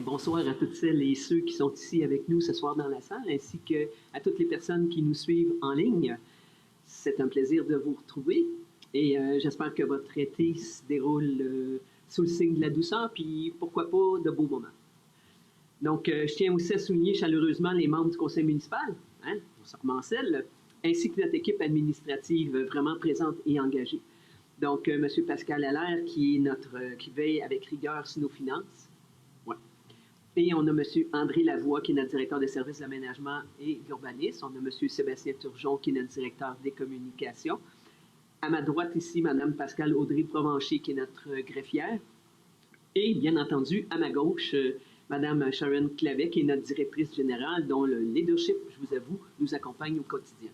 bonsoir à toutes celles et ceux qui sont ici avec nous ce soir dans la salle, ainsi qu'à toutes les personnes qui nous suivent en ligne. C'est un plaisir de vous retrouver et j'espère que votre été se déroule sous le signe de la douceur, puis pourquoi pas de beaux moments. Donc, je tiens aussi à souligner chaleureusement les membres du conseil municipal, Mancel, ainsi que notre équipe administrative vraiment présente et engagée. Donc, M. Pascal Allaire, qui veille avec rigueur sur nos finances. Ouais. Et on a M. André Lavoie, qui est notre directeur des services d'aménagement et d'urbanisme. On a M. Sébastien Turgeon, qui est notre directeur des communications. À ma droite ici, Mme Pascale Audrey Provencher, qui est notre greffière. Et bien entendu, à ma gauche, Mme Sharon Clavet, qui est notre directrice générale, dont le leadership, je vous avoue, nous accompagne au quotidien.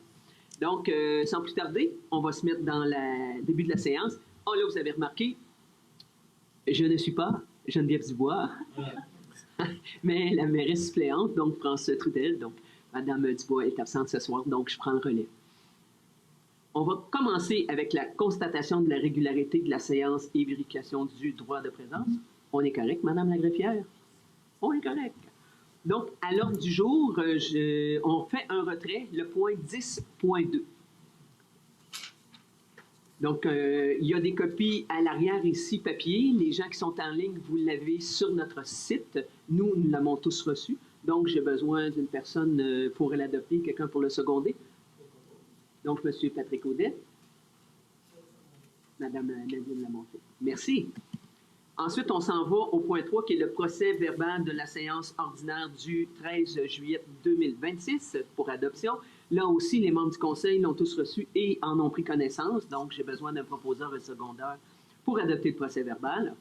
Donc, sans plus tarder, on va se mettre dans le début de la séance. Oh là, vous avez remarqué, je ne suis pas Geneviève Dubois, mais la mairesse suppléante, donc France Trudel. Donc, Mme Dubois est absente ce soir, donc je prends le relais. On va commencer avec la constatation de la régularité de la séance et vérification du droit de présence. On est correct, Mme la greffière? On est correct. Donc, à l'ordre du jour, on fait un retrait, le point 10.2. Donc, il y a des copies à l'arrière ici, papier. Les gens qui sont en ligne, vous l'avez sur notre site. Nous l'avons tous reçu. Donc, j'ai besoin d'une personne pour l'adopter, quelqu'un pour le seconder. Donc, M. Patrick Audet. Mme Nadine Lamonté. Merci. Ensuite, on s'en va au point 3, qui est le procès verbal de la séance ordinaire du 13 juillet 2026 pour adoption. Là aussi, les membres du conseil l'ont tous reçu et en ont pris connaissance. Donc, j'ai besoin d'un proposeur et secondaire pour adopter le procès verbal.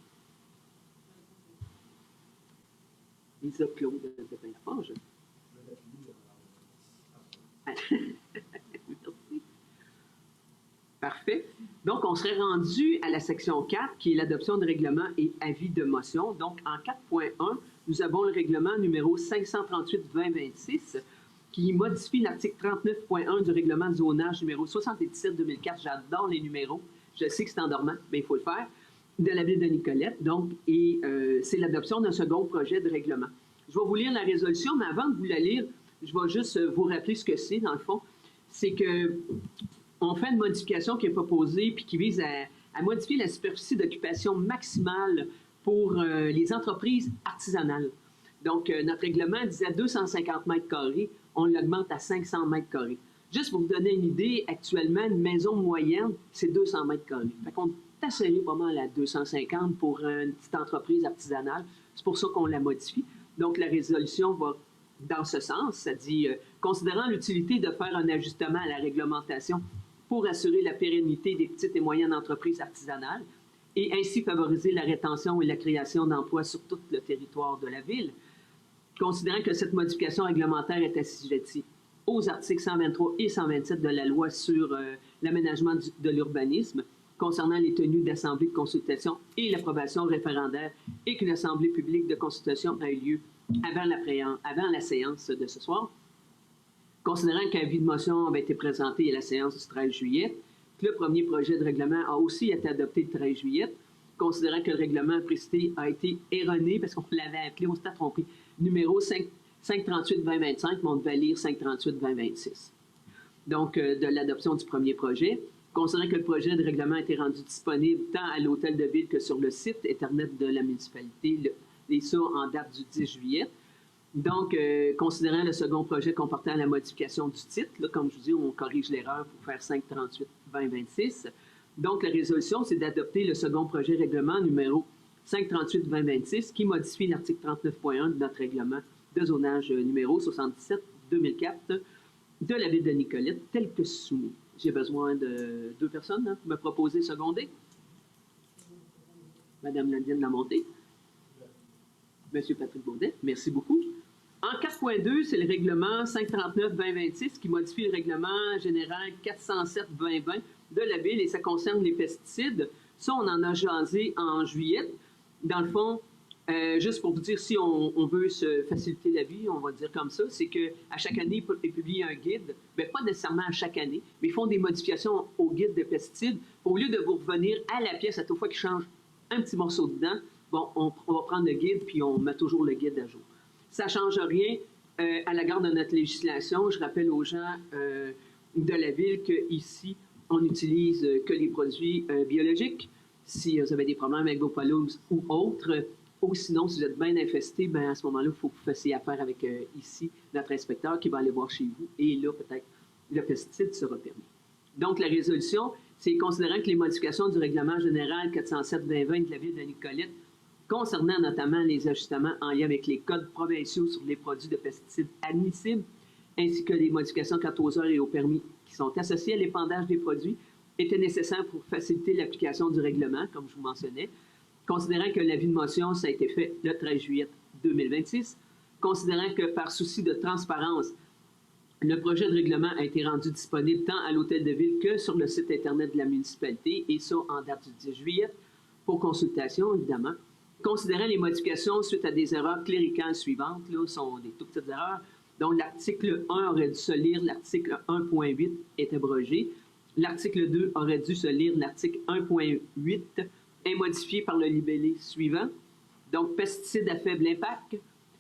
Lisa Claude Pépin-Laforge. Merci. Parfait. Donc, on serait rendu à la section 4, qui est l'adoption de règlement et avis de motion. Donc, en 4.1, nous avons le règlement numéro 538-2026, qui modifie l'article 39.1 du règlement de zonage numéro 77-2004. J'adore les numéros. Je sais que c'est endormant, mais il faut le faire. De la ville de Nicolette. Donc, c'est l'adoption d'un second projet de règlement. Je vais vous lire la résolution, mais avant de vous la lire, je vais juste vous rappeler ce que c'est, dans le fond. C'est que on fait une modification qui est proposée puis qui vise à modifier la superficie d'occupation maximale pour les entreprises artisanales. Donc, notre règlement disait 250 mètres carrés, on l'augmente à 500 mètres carrés. Juste pour vous donner une idée, actuellement, une maison moyenne, c'est 200 mètres carrés. Fait qu'on est assuré pas mal à 250 pour une petite entreprise artisanale. C'est pour ça qu'on la modifie. Donc, la résolution va dans ce sens. Ça dit, considérant l'utilité de faire un ajustement à la réglementation pour assurer la pérennité des petites et moyennes entreprises artisanales et ainsi favoriser la rétention et la création d'emplois sur tout le territoire de la ville. Considérant que cette modification réglementaire est assujettie aux articles 123 et 127 de la loi sur l'aménagement de l'urbanisme concernant les tenues d'assemblée de consultation et l'approbation référendaire et qu'une assemblée publique de consultation a eu lieu avant la séance de ce soir. Considérant qu'un avis de motion avait été présenté à la séance du 13 juillet, que le premier projet de règlement a aussi été adopté le 13 juillet, considérant que le règlement précité a été erroné, parce qu'on l'avait appelé, on s'était trompé, numéro 538-2025, mais on devait lire 538-2026. Donc, de l'adoption du premier projet, considérant que le projet de règlement a été rendu disponible tant à l'hôtel de ville que sur le site Internet de la municipalité, et ça en date du 10 juillet, donc, considérant le second projet comportant la modification du titre, là, comme je vous dis, on corrige l'erreur pour faire 538-2026. Donc, la résolution, c'est d'adopter le second projet règlement numéro 538-2026 qui modifie l'article 39.1 de notre règlement de zonage numéro 77-2004 de la ville de Nicolette, tel que soumis. J'ai besoin de 2 personnes pour me proposer seconder. Mme Nadine Lamonté. M. Patrick Baudet, merci beaucoup. En 4.2, c'est le règlement 539-2026 qui modifie le règlement général 407-2020 de la ville et ça concerne les pesticides. Ça, on en a jasé en juillet. Dans le fond, juste pour vous dire, si on veut se faciliter la vie, on va dire comme ça, c'est qu'à chaque année, ils publient un guide. Bien, pas nécessairement à chaque année, mais ils font des modifications au guide des pesticides. Au lieu de vous revenir à la pièce à toute fois qu'ils changent un petit morceau dedans, bon, on va prendre le guide, puis on met toujours le guide à jour. Ça ne change rien à l'égard de notre législation. Je rappelle aux gens de la ville qu'ici, on n'utilise que les produits biologiques. Si vous avez des problèmes avec vos pelouses ou autres, ou sinon, si vous êtes bien infesté, ben à ce moment-là, il faut que vous fassiez affaire avec ici notre inspecteur qui va aller voir chez vous. Et là, peut-être, le pesticide sera permis. Donc, la résolution, c'est considérant que les modifications du règlement général 407-2020 de la ville de Nicolette, concernant notamment les ajustements en lien avec les codes provinciaux sur les produits de pesticides admissibles, ainsi que les modifications quant aux heures et aux permis qui sont associées à l'épandage des produits, étaient nécessaires pour faciliter l'application du règlement, comme je vous mentionnais, considérant que l'avis de motion, ça a été fait le 13 juillet 2026, considérant que par souci de transparence, le projet de règlement a été rendu disponible tant à l'hôtel de ville que sur le site Internet de la municipalité, et ça en date du 10 juillet, pour consultation, évidemment. Considérant les modifications suite à des erreurs cléricales suivantes, là, sont des toutes petites erreurs, dont l'article 1 aurait dû se lire, l'article 1.8 est abrogé. L'article 2 aurait dû se lire, l'article 1.8 est modifié par le libellé suivant. Donc, pesticides à faible impact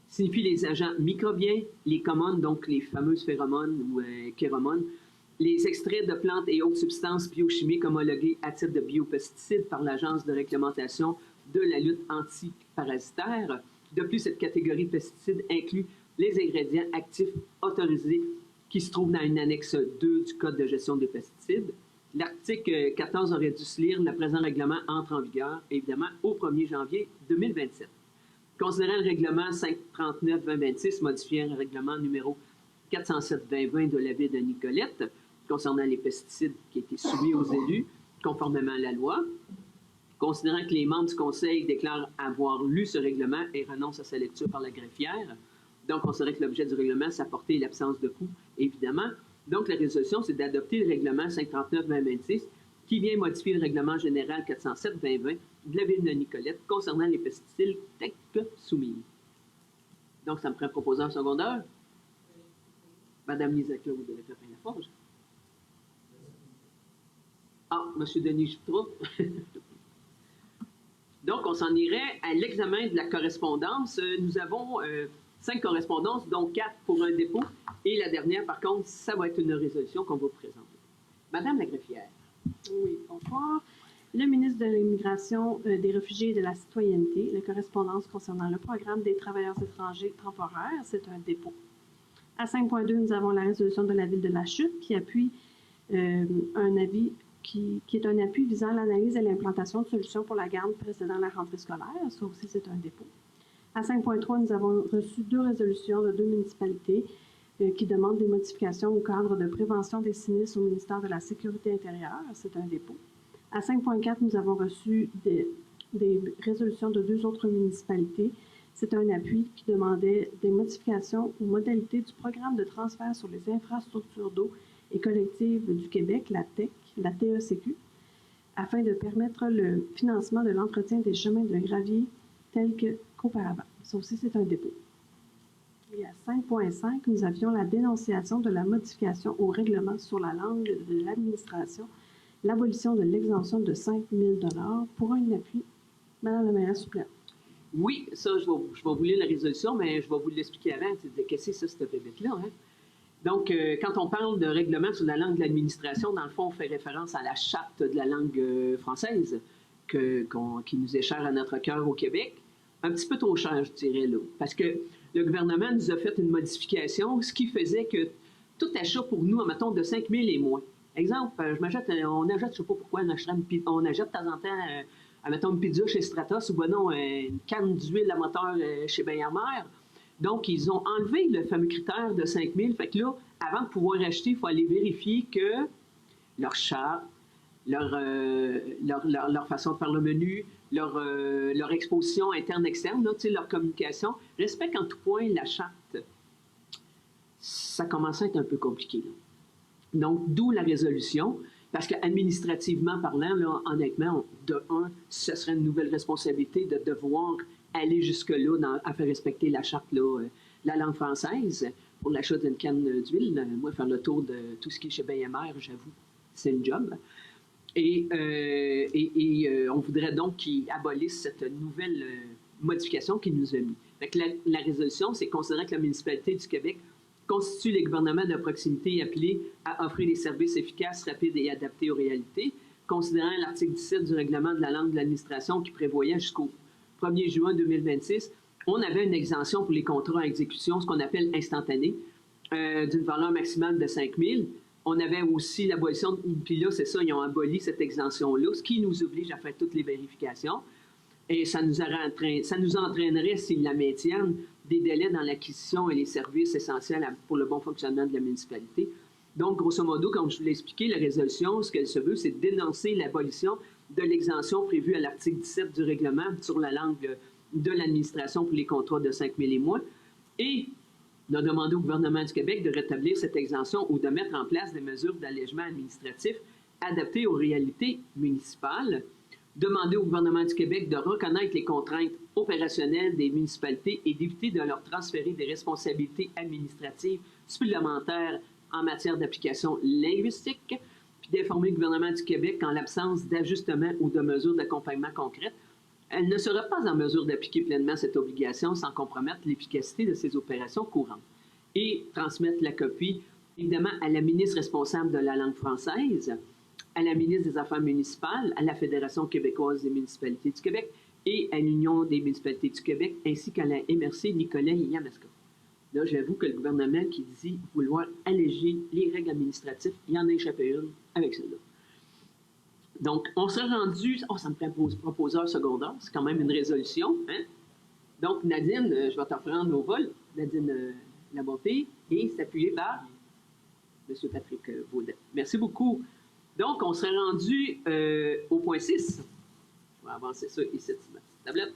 signifie les agents microbiens, les commones, donc les fameuses phéromones ou chéromones, les extraits de plantes et autres substances biochimiques homologuées à titre de biopesticides par l'Agence de réglementation de la lutte antiparasitaire. De plus, cette catégorie de pesticides inclut les ingrédients actifs autorisés qui se trouvent dans une annexe 2 du Code de gestion des pesticides. L'article 14 aurait dû se lire, le présent règlement entre en vigueur, évidemment, au 1er janvier 2027. Considérant le règlement 539-2026, modifiant le règlement numéro 407-2020 de la ville de Nicolette, concernant les pesticides qui étaient soumis aux élus, conformément à la loi, considérant que les membres du Conseil déclarent avoir lu ce règlement et renoncent à sa lecture par la greffière, donc on saurait que l'objet du règlement, sa portée et l'absence de coût, évidemment. Donc la résolution, c'est d'adopter le règlement 539-2026 qui vient modifier le règlement général 407-2020 de la ville de Nicolette concernant les pesticides tels que soumis. Donc ça me ferait proposer un secondaire. Madame Lisa Claude de la Laforge. Ah, M. Denis Jutras. Donc, on s'en irait à l'examen de la correspondance. Nous avons 5 correspondances, dont 4 pour un dépôt. Et la dernière, par contre, ça va être une résolution qu'on va vous présenter. Madame la greffière. Oui, bonsoir. Le ministre de l'Immigration, des Réfugiés et de la Citoyenneté, la correspondance concernant le programme des travailleurs étrangers temporaires, c'est un dépôt. À 5.2, nous avons la résolution de la ville de La Chute qui appuie un avis qui est un appui visant l'analyse et l'implantation de solutions pour la garde précédant la rentrée scolaire. Ça aussi, c'est un dépôt. À 5.3, nous avons reçu 2 résolutions de 2 municipalités qui demandent des modifications au cadre de prévention des sinistres au ministère de la Sécurité intérieure. C'est un dépôt. À 5.4, nous avons reçu des résolutions de 2 autres municipalités. C'est un appui qui demandait des modifications aux modalités du programme de transfert sur les infrastructures d'eau et collectives du Québec, la TEC, la TECQ, afin de permettre le financement de l'entretien des chemins de gravier tels qu'auparavant. Ça aussi, c'est un dépôt. Et à 5.5, nous avions la dénonciation de la modification au règlement sur la langue de l'administration, l'abolition de l'exemption de 5 000 $ pour un appui. Madame la mairesse suppléante. Oui, ça, je vais vous lire la résolution, mais je vais vous l'expliquer avant. Qu'est-ce que c'est ça, cette bébête-là? Hein? Donc, quand on parle de règlement sur la langue de l'administration, dans le fond, on fait référence à la charte de la langue française qui nous est chère à notre cœur au Québec. Un petit peu trop cher, je dirais, là. Parce que le gouvernement nous a fait une modification, ce qui faisait que tout achat pour nous, mettons, de 5 000 et moins. Exemple, on achète, je ne sais pas pourquoi, on achète de temps en temps, mettons, une pizza chez Stratos ou ben non, une canne d'huile à moteur chez Bayermer. Donc, ils ont enlevé le fameux critère de 5 000. Fait que là, avant de pouvoir acheter, il faut aller vérifier que leur charte, leur façon de faire le menu, leur exposition interne-externe, leur communication, respectent en tout point la charte. Ça commence à être un peu compliqué. Là. Donc, d'où la résolution, parce qu'administrativement parlant, là, honnêtement, de un, ce serait une nouvelle responsabilité de devoir aller jusque-là à faire respecter la charte, là, la langue française, pour l'achat d'une canne d'huile. Moi, faire le tour de tout ce qui est chez BMR, j'avoue, c'est une job. On voudrait donc qu'ils abolissent cette nouvelle modification qu'ils nous ont mis. La résolution, c'est considérant que la municipalité du Québec constitue les gouvernements de proximité appelés à offrir des services efficaces, rapides et adaptés aux réalités, considérant l'article 17 du règlement de la langue de l'administration qui prévoyait jusqu'au 1er juin 2026, on avait une exemption pour les contrats à exécution, ce qu'on appelle instantané, d'une valeur maximale de 5 000. On avait aussi l'abolition, puis là, c'est ça, ils ont aboli cette exemption-là, ce qui nous oblige à faire toutes les vérifications. Et ça nous entraînerait, s'ils la maintiennent, des délais dans l'acquisition et les services essentiels pour le bon fonctionnement de la municipalité. Donc, grosso modo, comme je vous l'ai expliqué, la résolution, ce qu'elle se veut, c'est dénoncer l'abolition de l'exemption prévue à l'article 17 du règlement sur la langue de l'administration pour les contrats de 5 000 et moins. Et on a demandé au gouvernement du Québec de rétablir cette exemption ou de mettre en place des mesures d'allègement administratif adaptées aux réalités municipales. Demander au gouvernement du Québec de reconnaître les contraintes opérationnelles des municipalités et d'éviter de leur transférer des responsabilités administratives supplémentaires en matière d'application linguistique, puis d'informer le gouvernement du Québec qu'en l'absence d'ajustement ou de mesures d'accompagnement concrètes, elle ne sera pas en mesure d'appliquer pleinement cette obligation sans compromettre l'efficacité de ses opérations courantes. Et transmettre la copie, évidemment, à la ministre responsable de la langue française, à la ministre des Affaires municipales, à la Fédération québécoise des municipalités du Québec et à l'Union des municipalités du Québec, ainsi qu'à la MRC Nicolet et Yamaska. Là, j'avoue que le gouvernement qui dit vouloir alléger les règles administratives, il y en a échappé une avec celle-là. Donc, on serait rendu... Oh, ça me fait proposeur secondaire, c'est quand même une résolution. Hein? Donc, Nadine, je vais t'apprendre au vol, Nadine Labonté, et s'appuyer par M. Patrick Baudin. Merci beaucoup. Donc, on serait rendu au point 6. Je vais avancer ça ici, sur ma petite tablette.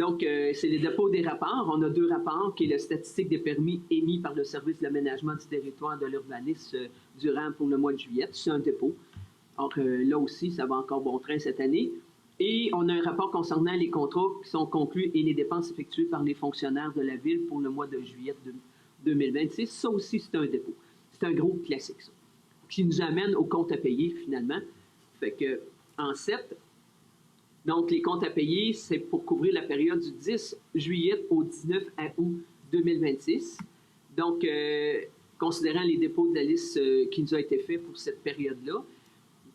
Donc, c'est les dépôts des rapports. On a 2 rapports, qui est la statistique des permis émis par le Service de l'aménagement du territoire de l'urbanisme durant pour le mois de juillet. C'est un dépôt. Donc, là aussi, ça va encore bon train cette année. Et on a un rapport concernant les contrats qui sont conclus et les dépenses effectuées par les fonctionnaires de la Ville pour le mois de juillet 2026. Ça aussi, c'est un dépôt. C'est un gros classique, ça, qui nous amène aux comptes à payer, finalement. Fait que, en 7, donc, les comptes à payer, c'est pour couvrir la période du 10 juillet au 19 août 2026. Donc, considérant les dépôts de la liste qui nous a été fait pour cette période-là,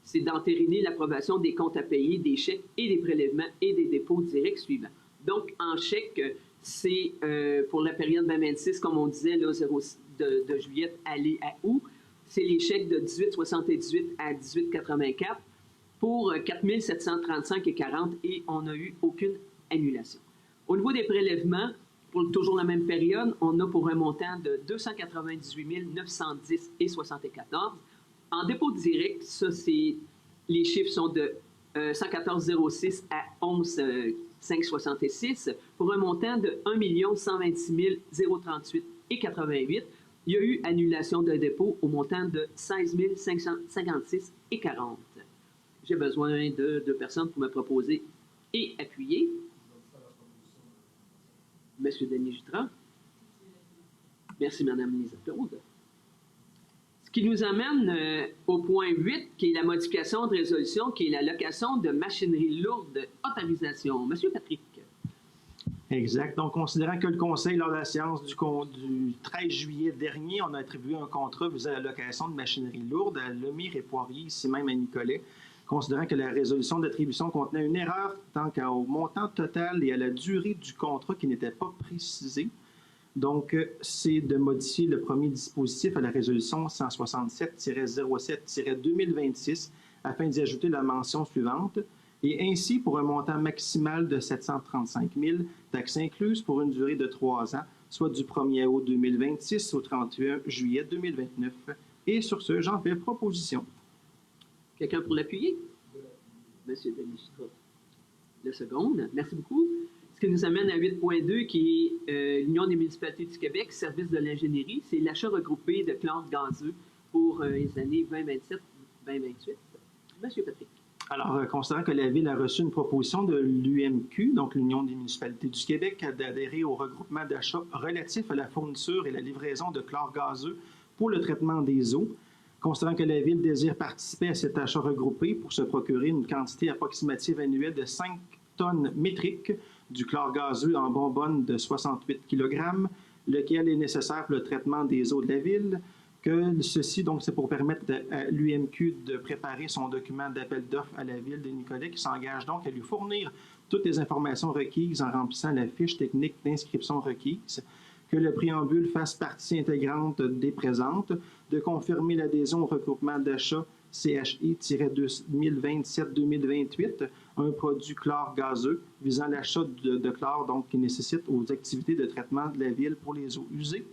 c'est d'entériner l'approbation des comptes à payer, des chèques et des prélèvements et des dépôts directs suivants. Donc, en chèque, c'est pour la période 2026, comme on disait, là, de juillet aller à août, c'est les chèques de 18,78 à 18,84 pour 4 735,40 et on n'a eu aucune annulation. Au niveau des prélèvements, pour toujours la même période, on a pour un montant de 298 910,74. En dépôt direct, ça, c'est les chiffres sont de 114,06 à 11,566 pour un montant de 1 126 038,88. Il y a eu annulation de dépôt au montant de 16 556,40. J'ai besoin de 2 personnes pour me proposer et appuyer. Monsieur Denis Jutras. Merci, Mme Lisa Claude. Ce qui nous amène au point 8, qui est la modification de résolution, qui est la location de machinerie lourde autorisation. Monsieur Patrick. Exact. Donc, considérant que le Conseil, lors de la séance du 13 juillet dernier, on a attribué un contrat visant la location de machinerie lourde à Lemire et Poirier, ici même à Nicolet, considérant que la résolution d'attribution contenait une erreur tant qu'au montant total et à la durée du contrat qui n'était pas précisée. Donc, c'est de modifier le premier dispositif à la résolution 167-07-2026 afin d'y ajouter la mention suivante. Et ainsi, pour un montant maximal de 735 000, taxes incluses pour une durée de 3 ans, soit du 1er août 2026 au 31 juillet 2029. Et sur ce, j'en fais proposition. Quelqu'un pour l'appuyer? Monsieur Denis Jutras. Le second. Merci beaucoup. Ce qui nous amène à 8.2, qui est l'Union des municipalités du Québec, service de l'ingénierie. C'est l'achat regroupé de chlore gazeux pour les années 2027-2028. Monsieur Patrick. Alors, considérant que la Ville a reçu une proposition de l'UMQ, donc l'Union des municipalités du Québec, d'adhérer au regroupement d'achats relatif à la fourniture et la livraison de chlore gazeux pour le traitement des eaux. Considérant que la Ville désire participer à cet achat regroupé pour se procurer une quantité approximative annuelle de 5 tonnes métriques du chlore gazeux en bonbonne de 68 kg, lequel est nécessaire pour le traitement des eaux de la Ville, que ceci, donc, c'est pour permettre à l'UMQ de préparer son document d'appel d'offres à la Ville de Nicolet, qui s'engage donc à lui fournir toutes les informations requises en remplissant la fiche technique d'inscription requise, que le préambule fasse partie intégrante des présentes, de confirmer l'adhésion au regroupement d'achat CHI-2027-2028, un produit chlore gazeux visant l'achat de chlore donc, qui nécessite aux activités de traitement de la Ville pour les eaux usées,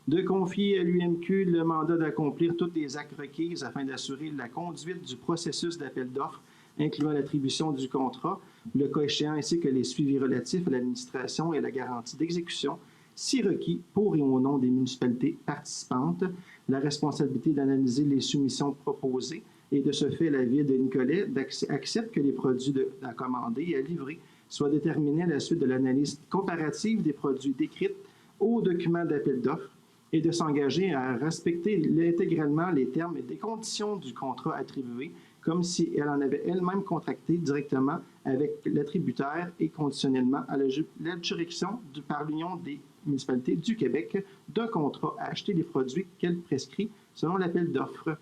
de confier à l'UMQ le mandat d'accomplir toutes les actes requises afin d'assurer la conduite du processus d'appel d'offres, incluant l'attribution du contrat, le cas échéant, ainsi que les suivis relatifs à l'administration et à la garantie d'exécution, si requis pour et au nom des municipalités participantes, la responsabilité d'analyser les soumissions proposées et de ce fait, la Ville de Nicolet accepte que les produits à commander et à livrer soient déterminés à la suite de l'analyse comparative des produits décrits au document d'appel d'offres et de s'engager à respecter intégralement les termes et les conditions du contrat attribué, comme si elle en avait elle-même contracté directement avec l'attributaire et conditionnellement à l'adjudication par l'Union des municipalités du Québec d'un contrat à acheter les produits qu'elle prescrit selon l'appel d'offres,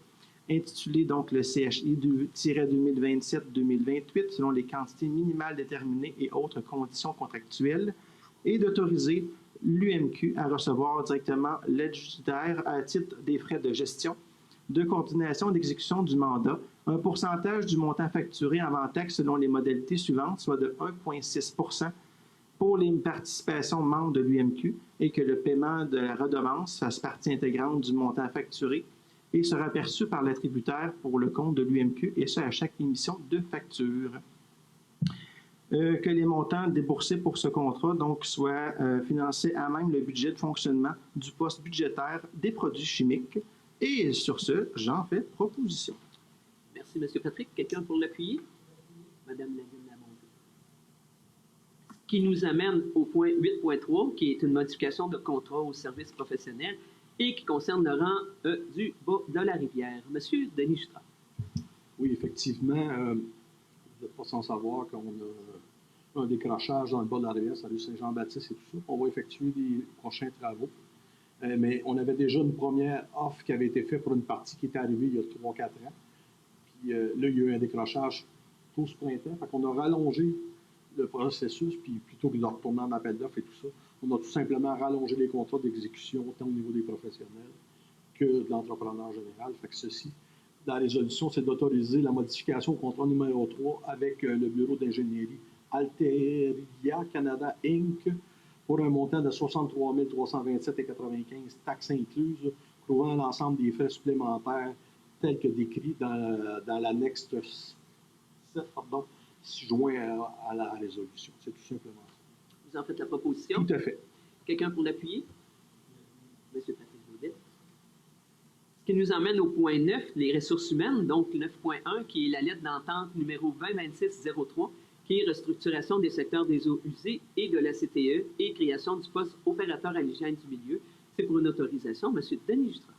intitulé donc le CHI-2027-2028 selon les quantités minimales déterminées et autres conditions contractuelles, et d'autoriser l'UMQ à recevoir directement l'adjudicataire à titre des frais de gestion, de coordination et d'exécution du mandat, un pourcentage du montant facturé avant taxe selon les modalités suivantes, soit de 1,6 % pour les participations membres de l'UMQ et que le paiement de la redevance fasse partie intégrante du montant facturé et sera perçu par l'attributaire pour le compte de l'UMQ, et ce à chaque émission de facture. Que les montants déboursés pour ce contrat donc, soient financés à même le budget de fonctionnement du poste budgétaire des produits chimiques. Et sur ce, j'en fais proposition. Merci, M. Patrick. Quelqu'un pour l'appuyer? Mme Nadine Lamondre. Qui nous amène au point 8.3, qui est une modification de contrat au service professionnel et qui concerne le rang du bas de la rivière. M. Denis Jutras. Oui, effectivement, vous n'êtes pas sans savoir qu'on a un décrochage dans le bas de la rivière, sur la rue Saint-Jean-Baptiste et tout ça. On va effectuer les prochains travaux. Mais on avait déjà une première offre qui avait été faite pour une partie qui était arrivée il y a 3-4 ans. Puis là, il y a eu un décrochage tout ce printemps. Fait qu'on a rallongé le processus, puis plutôt que de retourner en appel d'offres et tout ça, on a tout simplement rallongé les contrats d'exécution, tant au niveau des professionnels que de l'entrepreneur général. Fait que ceci, dans la résolution, c'est d'autoriser la modification au contrat numéro 3 avec le bureau d'ingénierie Alteria Canada Inc. pour un montant de 63 327,95 taxes incluses, couvrant l'ensemble des frais supplémentaires tels que décrits dans l'annexe 7, 6 juin à la résolution. C'est tout simplement ça. Vous en faites la proposition? Tout à fait. Quelqu'un pour l'appuyer? M. Patrick Baudet. Ce qui nous emmène au point 9, les ressources humaines, donc 9.1, qui est la lettre d'entente numéro 2026-03, qui est restructuration des secteurs des eaux usées et de la CTE et création du poste opérateur à l'hygiène du milieu. C'est pour une autorisation. M. Denis Jutras.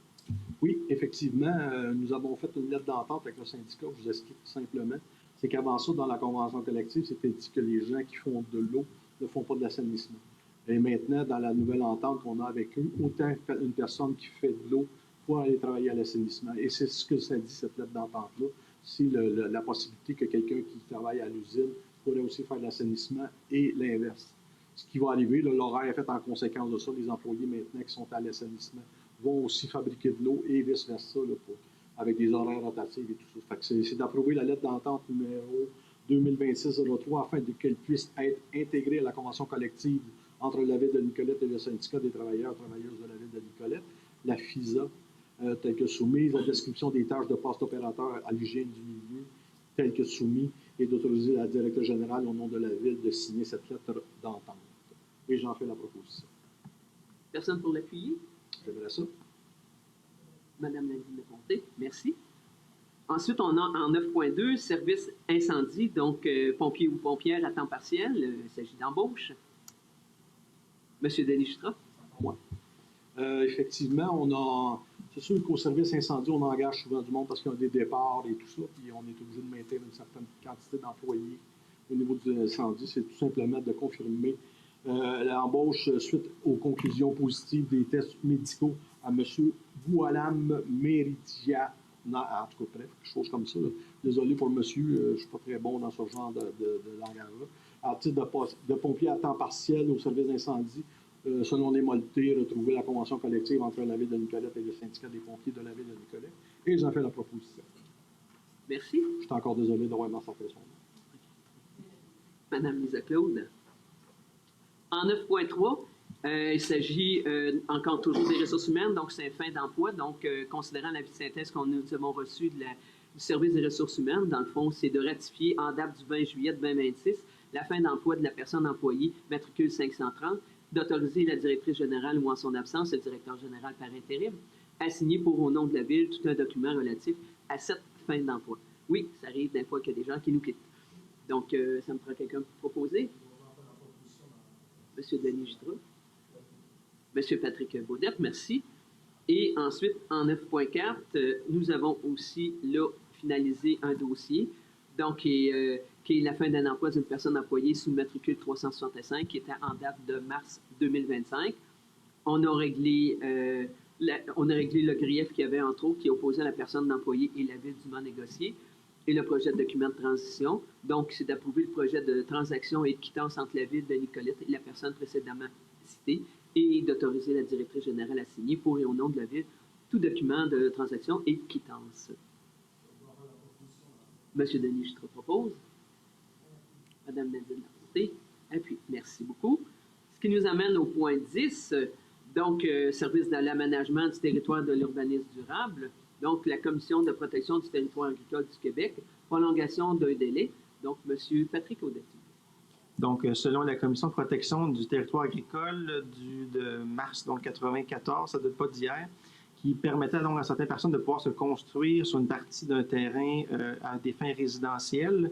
Oui, effectivement, nous avons fait une lettre d'entente avec le syndicat. Je vous explique tout simplement. C'est qu'avant ça, dans la convention collective, c'était dit que les gens qui font de l'eau ne font pas de l'assainissement. Et maintenant, dans la nouvelle entente qu'on a avec eux, autant une personne qui fait de l'eau pour aller travailler à l'assainissement. Et c'est ce que ça dit, cette lettre d'entente-là. C'est la possibilité que quelqu'un qui travaille à l'usine pourrait aussi faire de l'assainissement et l'inverse. Ce qui va arriver, l'horaire est fait en conséquence de ça. Les employés maintenant qui sont à l'assainissement vont aussi fabriquer de l'eau et vice-versa, avec des horaires rotatifs et tout ça. C'est d'approuver la lettre d'entente numéro 2026-03 afin qu'elle puisse être intégrée à la convention collective entre la Ville de Nicolette et le syndicat des travailleurs et travailleuses de la Ville de Nicolette, la FISA, telle que soumise, la description des tâches de poste opérateur à l'hygiène du milieu, telle que soumise, et d'autoriser la directrice générale au nom de la Ville de signer cette lettre d'entente. Et j'en fais la proposition. Personne pour l'appuyer? J'aimerais ça. Madame Nadine Leconté, merci. Ensuite, on a en 9.2, service incendie, donc pompier ou pompière à temps partiel. Il s'agit d'embauche. Monsieur Denis Jutras. Oui. Effectivement, on a C'est sûr qu'au service incendie, on engage souvent du monde parce qu'il y a des départs et tout ça, puis on est obligé de maintenir une certaine quantité d'employés au niveau du incendie. C'est tout simplement de confirmer l'embauche suite aux conclusions positives des tests médicaux à M. Boualam Meridia. En tout cas, bref, quelque chose comme ça. Là. Désolé pour le monsieur, je ne suis pas très bon dans ce genre de langage-là. À titre de pompier à temps partiel au service d'incendie, selon les modalités, retrouver la convention collective entre la Ville de Nicolette et le syndicat des pompiers de la Ville de Nicolette. Et ils ont fait la proposition. Merci. Je suis encore désolé d'avoir massacré son nom. Madame Lisa Claude. En 9.3, il s'agit encore toujours des ressources humaines, donc c'est fin d'emploi. Donc, considérant l'avis de synthèse qu'on nous avons reçu du service des ressources humaines, dans le fond, c'est de ratifier en date du 20 juillet 2026 la fin d'emploi de la personne employée, matricule 530, d'autoriser la directrice générale ou en son absence, le directeur général par intérim, à signer pour au nom de la Ville tout un document relatif à cette fin d'emploi. Oui, ça arrive des fois qu'il y a des gens qui nous quittent. Donc, ça me prend quelqu'un pour proposer. M. Denis Jutras. M. Patrick Baudette, merci. Et ensuite, en 9.4, nous avons aussi là finalisé un dossier, donc qui est la fin d'un emploi d'une personne employée sous matricule 365, qui était en date de mars 2025. On a réglé le grief qu'il y avait, entre autres, qui opposait la personne d'employé et la Ville dûment négociée, et le projet de document de transition. Donc, c'est d'approuver le projet de transaction et de quittance entre la Ville de Nicolette et la personne précédemment citée, et d'autoriser la directrice générale à signer pour et au nom de la Ville tout document de transaction et de quittance. Monsieur Denis Jutras propose. Madame Nadine Laporté appuie. Merci beaucoup. Ce qui nous amène au point 10, donc service de l'aménagement du territoire de l'urbanisme durable. Donc, la Commission de protection du territoire agricole du Québec, prolongation d'un délai. Donc, M. Patrick Audetti. Donc, selon la Commission de protection du territoire agricole de mars 1994, ça ne date pas d'hier, qui permettait donc à certaines personnes de pouvoir se construire sur une partie d'un terrain à des fins résidentielles.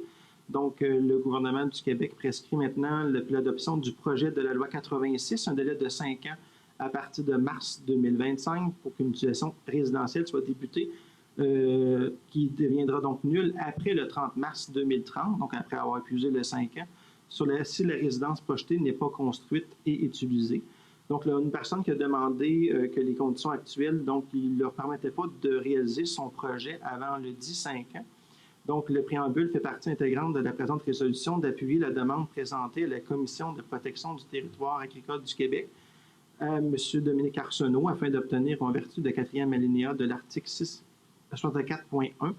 Donc, le gouvernement du Québec prescrit maintenant l'adoption du projet de la loi 86, un délai de 5 ans à partir de mars 2025 pour qu'une utilisation résidentielle soit débutée, qui deviendra donc nulle après le 30 mars 2030, donc après avoir épuisé les 5 ans, si la résidence projetée n'est pas construite et utilisée. Donc, là, une personne qui a demandé que les conditions actuelles, donc, il ne leur permettait pas de réaliser son projet avant le 10-5 ans. Donc, le préambule fait partie intégrante de la présente résolution d'appuyer la demande présentée à la Commission de protection du territoire agricole du Québec à M. Dominique Arsenault afin d'obtenir, en vertu de 4e alinéa de l'article 64.1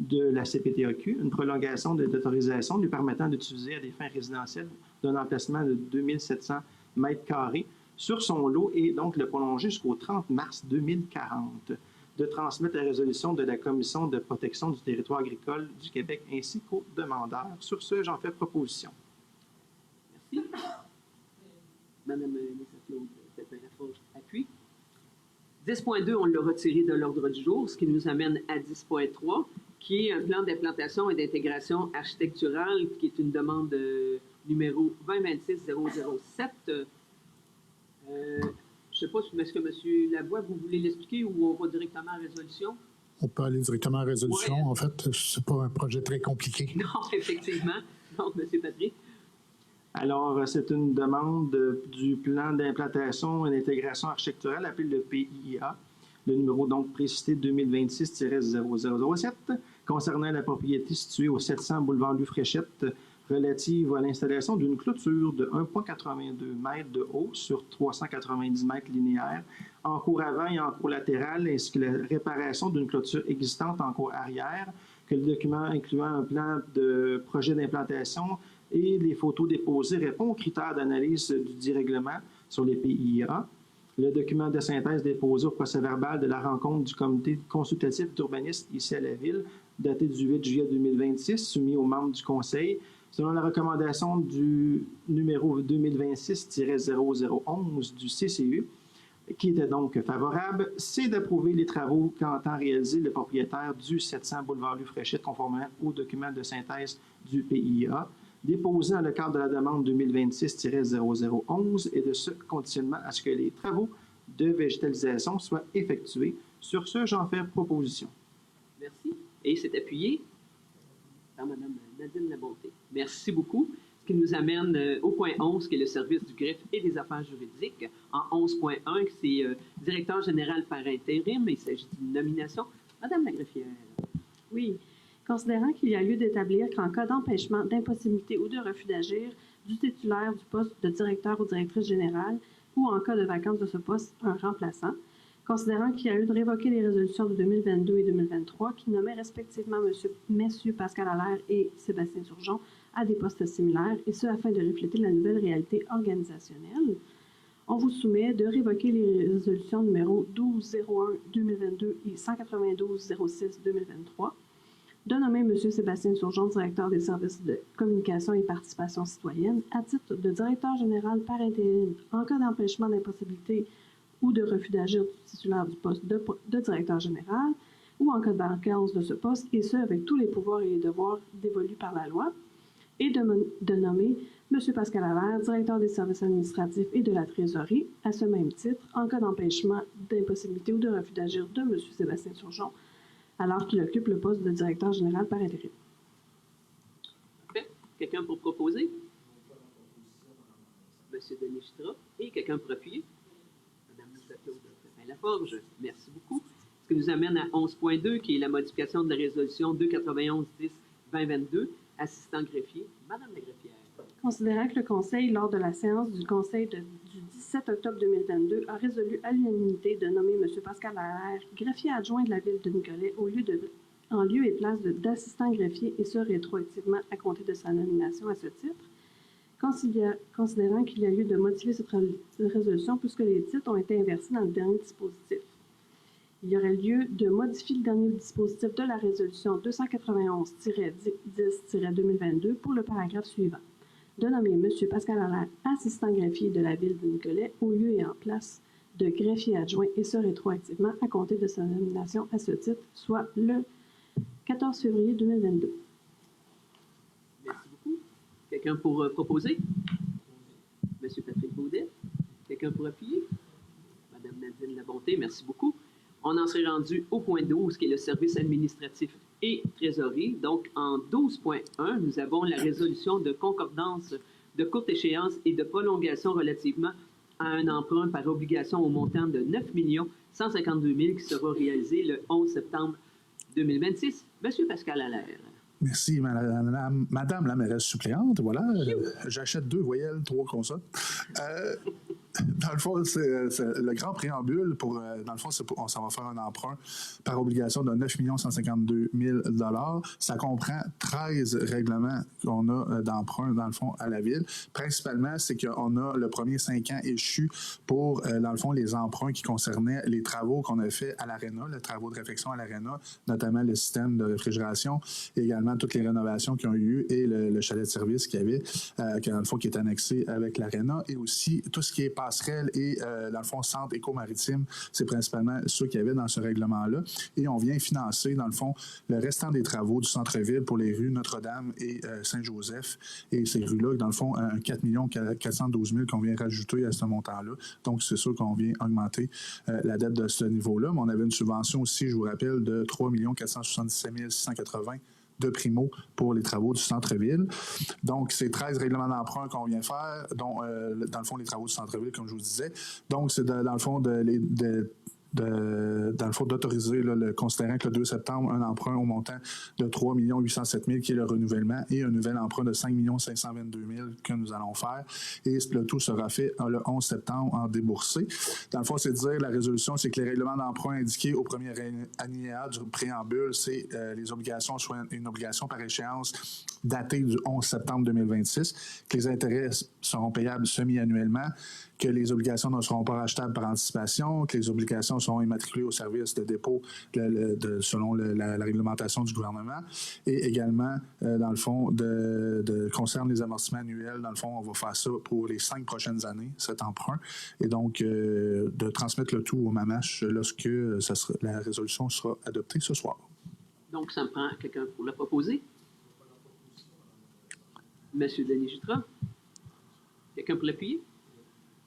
de la CPTAQ, une prolongation de l'autorisation lui permettant d'utiliser à des fins résidentielles d'un emplacement de 2700 mètres carrés sur son lot et donc le prolonger jusqu'au 30 mars 2040, de transmettre la résolution de la Commission de protection du territoire agricole du Québec ainsi qu'aux demandeurs. Sur ce, j'en fais proposition. Merci. Madame Lisa Claude, appuie. 10.2, on l'a retiré de l'ordre du jour, ce qui nous amène à 10.3, qui est un plan d'implantation et d'intégration architecturale, qui est une demande numéro 2026-007. Je ne sais pas, est-ce que M. Lavoie, vous voulez l'expliquer ou on va directement à résolution? On peut aller directement à résolution. Ouais. En fait, ce n'est pas un projet très compliqué. Non, effectivement. Donc, M. Patrick. Alors, c'est une demande du plan d'implantation et d'intégration architecturale appelé le PIA, le numéro donc précité 2026-0007, concernant la propriété située au 700 boulevard Louis Fréchette, relative à l'installation d'une clôture de 1,82 m de haut sur 390 mètres linéaires en cours avant et en cours latéral, ainsi que la réparation d'une clôture existante en cours arrière, que le document incluant un plan de projet d'implantation et les photos déposées répond aux critères d'analyse du dit règlement sur les PIA. Le document de synthèse déposé au procès-verbal de la rencontre du comité consultatif d'urbanisme ici à la Ville, daté du 8 juillet 2026, soumis aux membres du Conseil, selon la recommandation du numéro 2026-0011 du CCU, qui était donc favorable, c'est d'approuver les travaux qu'entend réaliser le propriétaire du 700 boulevard Louis Fréchette conformément au document de synthèse du PIA, déposé dans le cadre de la demande 2026-0011 et de ce conditionnement à ce que les travaux de végétalisation soient effectués Sur ce, j'en fais proposition. Merci. Et c'est appuyé par Mme Nadine Labonté. Merci beaucoup. Ce qui nous amène au point 11, qui est le service du greffe et des affaires juridiques. En 11.1, c'est directeur général par intérim. Il s'agit d'une nomination. Madame la greffière. Oui. Considérant qu'il y a lieu d'établir qu'en cas d'empêchement, d'impossibilité ou de refus d'agir du titulaire du poste de directeur ou directrice générale ou en cas de vacance de ce poste, un remplaçant, considérant qu'il y a lieu de révoquer les résolutions de 2022 et 2023 qui nommaient respectivement Messieurs Pascal Allaire et Sébastien Turgeon à des postes similaires, et ce afin de refléter la nouvelle réalité organisationnelle. On vous soumet de révoquer les résolutions numéro 1201-2022 et 192-06-2023, de nommer M. Sébastien Turgeon, directeur des services de communication et participation citoyenne, à titre de directeur général par intérim en cas d'empêchement, d'impossibilité ou de refus d'agir du titulaire du poste de directeur général ou en cas de vacance de ce poste, et ce, avec tous les pouvoirs et les devoirs dévolus par la loi, et de nommer M. Pascal Allaire, directeur des services administratifs et de la trésorerie, à ce même titre, en cas d'empêchement, d'impossibilité ou de refus d'agir de M. Sébastien Turgeon, alors qu'il occupe le poste de directeur général par intérim. Parfait. Quelqu'un pour proposer? M. Denis Chitra. Et quelqu'un pour appuyer? Mme Claude Laforge. Merci beaucoup. Ce qui nous amène à 11.2, qui est la modification de la résolution 291-10-2022, assistant greffier. Madame la greffière. Considérant que le Conseil, lors de la séance du Conseil du 17 octobre 2022, a résolu à l'unanimité de nommer M. Pascal Allaire, greffier adjoint de la ville de Nicolet, en lieu et place d'assistant greffier, et ce rétroactivement à compter de sa nomination à ce titre, considérant qu'il y a lieu de modifier cette résolution puisque les titres ont été inversés dans le dernier dispositif. Il y aurait lieu de modifier le dernier dispositif de la résolution 291-10-2022 pour le paragraphe suivant. De nommer M. Pascal Allaire, assistant greffier de la ville de Nicolet, au lieu et en place de greffier adjoint, et ce rétroactivement à compter de sa nomination à ce titre, soit le 14 février 2022. Merci beaucoup. Quelqu'un pour proposer? M. Patrick Baudet. Quelqu'un pour appuyer? Mme Nadine Labonté, merci beaucoup. On en serait rendu au point 12, qui est le service administratif et trésorerie. Donc, en 12.1, nous avons la résolution de concordance de courte échéance et de prolongation relativement à un emprunt par obligation au montant de 9 152 000 qui sera réalisé le 11 septembre 2026. Monsieur Pascal Allaire. Merci, madame la mairesse suppléante. Voilà, j'achète 2 voyelles, 3 consonnes. Dans le fond, c'est le grand préambule pour. Dans le fond, ça va faire un emprunt par obligation de 9 152 000 $. Ça comprend 13 règlements qu'on a d'emprunt, dans le fond, à la ville. Principalement, c'est qu'on a le premier 5 ans échu pour, dans le fond, les emprunts qui concernaient les travaux qu'on a fait à l'Arena, les travaux de réfection à l'Arena, notamment le système de réfrigération, et également toutes les rénovations qui ont eu lieu et le chalet de service qu'il y avait, qui, dans le fond, qui est annexé avec l'Arena, et aussi tout ce qui est passerelle et, dans le fond, centre éco-maritime, c'est principalement ceux qu'il y avait dans ce règlement-là. Et on vient financer, dans le fond, le restant des travaux du centre-ville pour les rues Notre-Dame et Saint-Joseph. Et ces rues-là, dans le fond, 4 412 000 qu'on vient rajouter à ce montant-là. Donc, c'est sûr qu'on vient augmenter la dette de ce niveau-là. Mais on avait une subvention aussi, je vous rappelle, de 3 477 680 de primo pour les travaux du centre-ville. Donc, c'est 13 règlements d'emprunt qu'on vient faire, dont, dans le fond, les travaux du centre-ville, comme je vous disais. Donc, c'est dans le fond d'autoriser, considérant que le 2 septembre, un emprunt au montant de 3 807 000 qui est le renouvellement, et un nouvel emprunt de 5 522 000 que nous allons faire. Et le tout sera fait le 11 septembre en déboursé. Dans le fond, c'est de dire, la résolution, c'est que les règlements d'emprunt indiqués au premier alinéa du préambule, c'est les obligations, soit une obligation par échéance datée du 11 septembre 2026, que les intérêts seront payables semi-annuellement, que les obligations ne seront pas rachetables par anticipation, que les obligations seront immatriculées au service de dépôt selon la réglementation du gouvernement, et également, dans le fond, concerne les amortissements annuels. Dans le fond, on va faire ça pour les 5 prochaines années, cet emprunt, et donc de transmettre le tout au MAMACH lorsque la résolution sera adoptée ce soir. Donc, ça me prend quelqu'un pour la proposer. Monsieur Denis Jutras. Quelqu'un pour l'appuyer?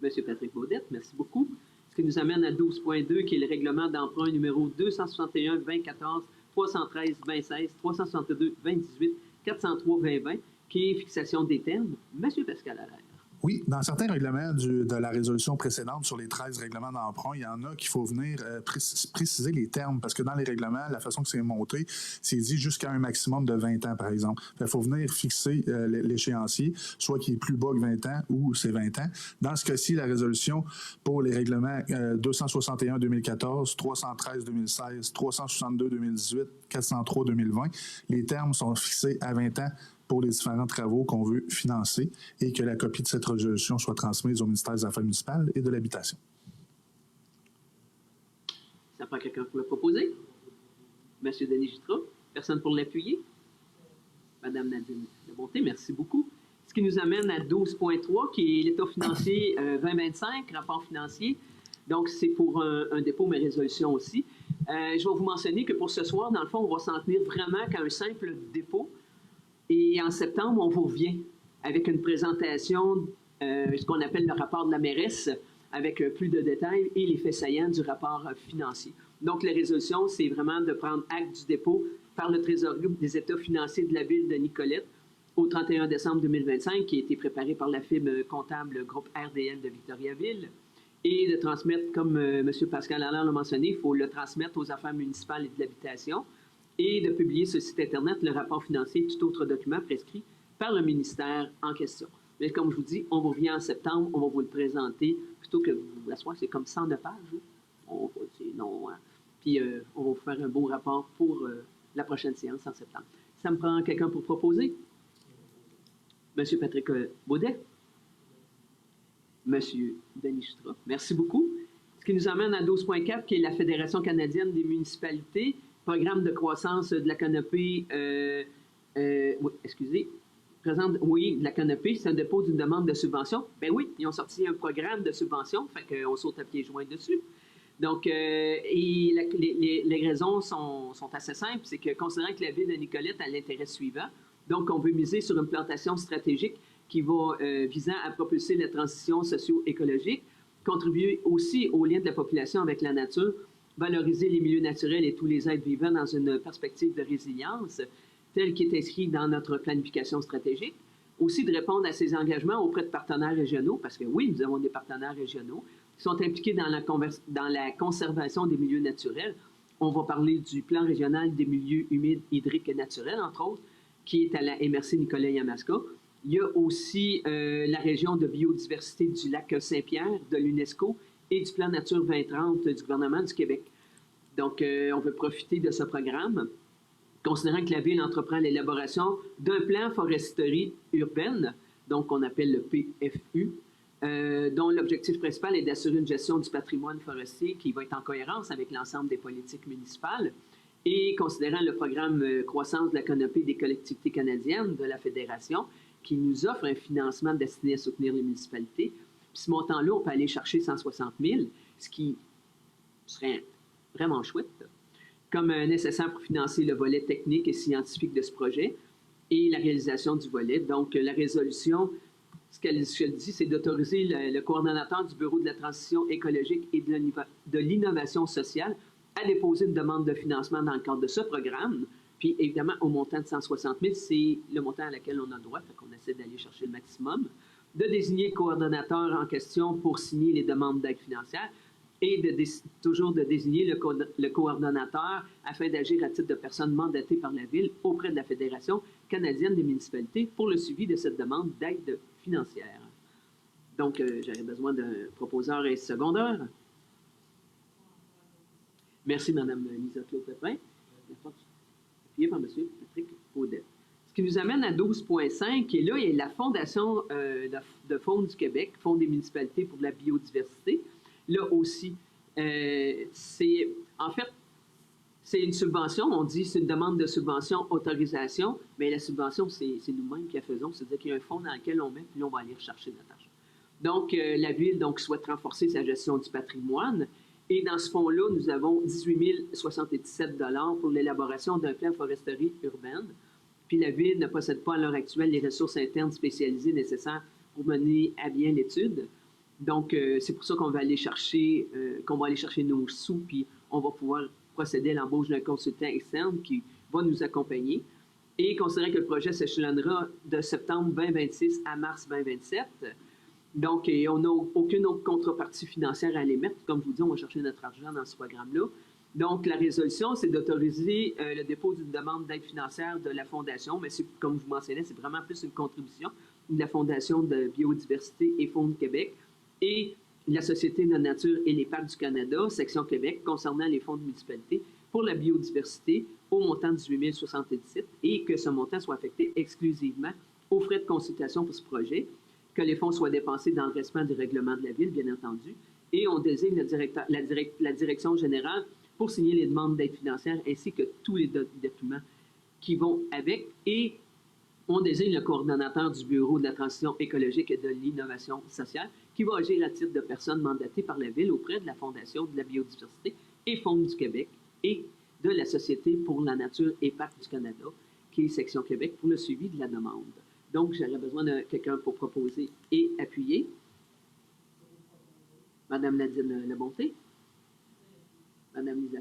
Monsieur Patrick Baudet, merci beaucoup. Ce qui nous amène à 12.2, qui est le règlement d'emprunt numéro 261-2014, 313-2016, 362-2018, 403-2020, qui est fixation des termes. Monsieur Pascal Allaire. Oui, dans certains règlements de la résolution précédente sur les 13 règlements d'emprunt, il y en a qu'il faut venir préciser les termes, parce que dans les règlements, la façon que c'est monté, c'est dit jusqu'à un maximum de 20 ans, par exemple. Il faut venir fixer l'échéancier, soit qui est plus bas que 20 ans ou c'est 20 ans. Dans ce cas-ci, la résolution pour les règlements 261-2014, 313-2016, 362-2018, 403-2020, les termes sont fixés à 20 ans pour les différents travaux qu'on veut financer et que la copie de cette résolution soit transmise au ministère des Affaires municipales et de l'Habitation. Ça prend quelqu'un pour le proposer? Monsieur Denis Jutras? Personne pour l'appuyer? Madame Nadine Labonté, merci beaucoup. Ce qui nous amène à 12.3, qui est l'état financier 2025, rapport financier. Donc, c'est pour un dépôt, mais résolution aussi. Je vais vous mentionner que pour ce soir, dans le fond, on va s'en tenir vraiment qu'à un simple dépôt. Et en septembre, on vous revient avec une présentation, ce qu'on appelle le rapport de la mairesse, avec plus de détails et les faits saillants du rapport financier. Donc, la résolution, c'est vraiment de prendre acte du dépôt par le Trésorier des états financiers de la ville de Nicolette au 31 décembre 2025, qui a été préparé par la firme comptable groupe RDL de Victoriaville, et de transmettre, comme M. Pascal Allaire l'a mentionné, il faut le transmettre aux affaires municipales et de l'habitation, et de publier sur le site Internet le rapport financier et tout autre document prescrit par le ministère en question. Mais comme je vous dis, on vous revient en septembre, on va vous le présenter, plutôt que vous l'asseoir, c'est comme 109 pages. Hein? Puis on va vous faire un beau rapport pour la prochaine séance en septembre. Ça me prend quelqu'un pour proposer? Monsieur Patrick Baudet? Monsieur Denis Jutras? Merci beaucoup. Ce qui nous amène à 12.4, qui est la Fédération canadienne des municipalités. Programme de croissance de la canopée, de la canopée, c'est un dépôt d'une demande de subvention. Ben oui, ils ont sorti un programme de subvention, fait qu'on saute à pieds joints dessus. Donc, les raisons sont assez simples, c'est que considérant que la ville de Nicolette a l'intérêt suivant, donc on veut miser sur une plantation stratégique qui va visant à propulser la transition socio-écologique, contribuer aussi au lien de la population avec la nature, valoriser les milieux naturels et tous les êtres vivants dans une perspective de résilience, telle qui est inscrite dans notre planification stratégique. Aussi de répondre à ces engagements auprès de partenaires régionaux, parce que oui, nous avons des partenaires régionaux qui sont impliqués dans la conservation des milieux naturels. On va parler du plan régional des milieux humides, hydriques et naturels, entre autres, qui est à la MRC Nicolet-Yamaska. Il y a aussi la région de biodiversité du lac Saint-Pierre de l'UNESCO et du plan Nature 2030 du gouvernement du Québec. Donc, on veut profiter de ce programme, considérant que la Ville entreprend l'élaboration d'un plan foresterie urbaine, donc qu'on appelle le PFU, dont l'objectif principal est d'assurer une gestion du patrimoine forestier qui va être en cohérence avec l'ensemble des politiques municipales, et considérant le programme croissance de la canopée des collectivités canadiennes de la Fédération, qui nous offre un financement destiné à soutenir les municipalités. Puis ce montant-là, on peut aller chercher 160 000, ce qui serait vraiment chouette, comme nécessaire pour financer le volet technique et scientifique de ce projet et la réalisation du volet. Donc, la résolution, ce qu'elle dit, c'est d'autoriser le coordonnateur du Bureau de la transition écologique et de l'innovation sociale à déposer une demande de financement dans le cadre de ce programme. Puis, évidemment, au montant de 160 000, c'est le montant à laquelle on a droit, fait qu'on essaie d'aller chercher le maximum, de désigner le coordonnateur en question pour signer les demandes d'aide financière et toujours de désigner le coordonnateur afin d'agir à titre de personne mandatée par la Ville auprès de la Fédération canadienne des municipalités pour le suivi de cette demande d'aide financière. Donc, j'aurais besoin d'un proposeur et secondeur. Merci, Mme Lisa-Claude Pépin. Appuyé par M. Patrick Baudet. Ce qui nous amène à 12.5, et là, il y a la Fondation de Fonds du Québec, Fonds des municipalités pour la biodiversité. Là aussi, c'est une subvention, on dit c'est une demande de subvention, autorisation, mais la subvention, c'est nous-mêmes qui la faisons, c'est-à-dire qu'il y a un fonds dans lequel on met, puis là, on va aller rechercher notre argent. Donc, la Ville souhaite renforcer sa gestion du patrimoine, et dans ce fonds-là, nous avons 18 077 $ pour l'élaboration d'un plan foresterie urbaine. Puis la Ville ne possède pas à l'heure actuelle les ressources internes spécialisées nécessaires pour mener à bien l'étude. Donc, c'est pour ça qu'on va aller chercher, nos sous, puis on va pouvoir procéder à l'embauche d'un consultant externe qui va nous accompagner. Et considérant que le projet s'échelonnera de septembre 2026 à mars 2027, donc on n'a aucune autre contrepartie financière à l'émettre. Comme je vous dis, on va chercher notre argent dans ce programme-là. Donc, la résolution, c'est d'autoriser le dépôt d'une demande d'aide financière de la Fondation, mais c'est, comme je vous mentionnais, c'est vraiment plus une contribution de la Fondation de biodiversité et Faune Québec et la Société de nature et les parcs du Canada, section Québec, concernant les fonds de municipalité pour la biodiversité au montant de 18 077 et que ce montant soit affecté exclusivement aux frais de consultation pour ce projet, que les fonds soient dépensés dans le respect du règlement de la Ville, bien entendu, et on désigne la direction générale pour signer les demandes d'aide financière ainsi que tous les documents qui vont avec. Et on désigne le coordonnateur du Bureau de la transition écologique et de l'innovation sociale qui va agir à titre de personne mandatée par la Ville auprès de la Fondation de la biodiversité et Faune du Québec et de la Société pour la nature et parcs du Canada, qui est section Québec, pour le suivi de la demande. Donc, j'aurais besoin de quelqu'un pour proposer et appuyer. Madame Nadine Labonté. Madame Lisa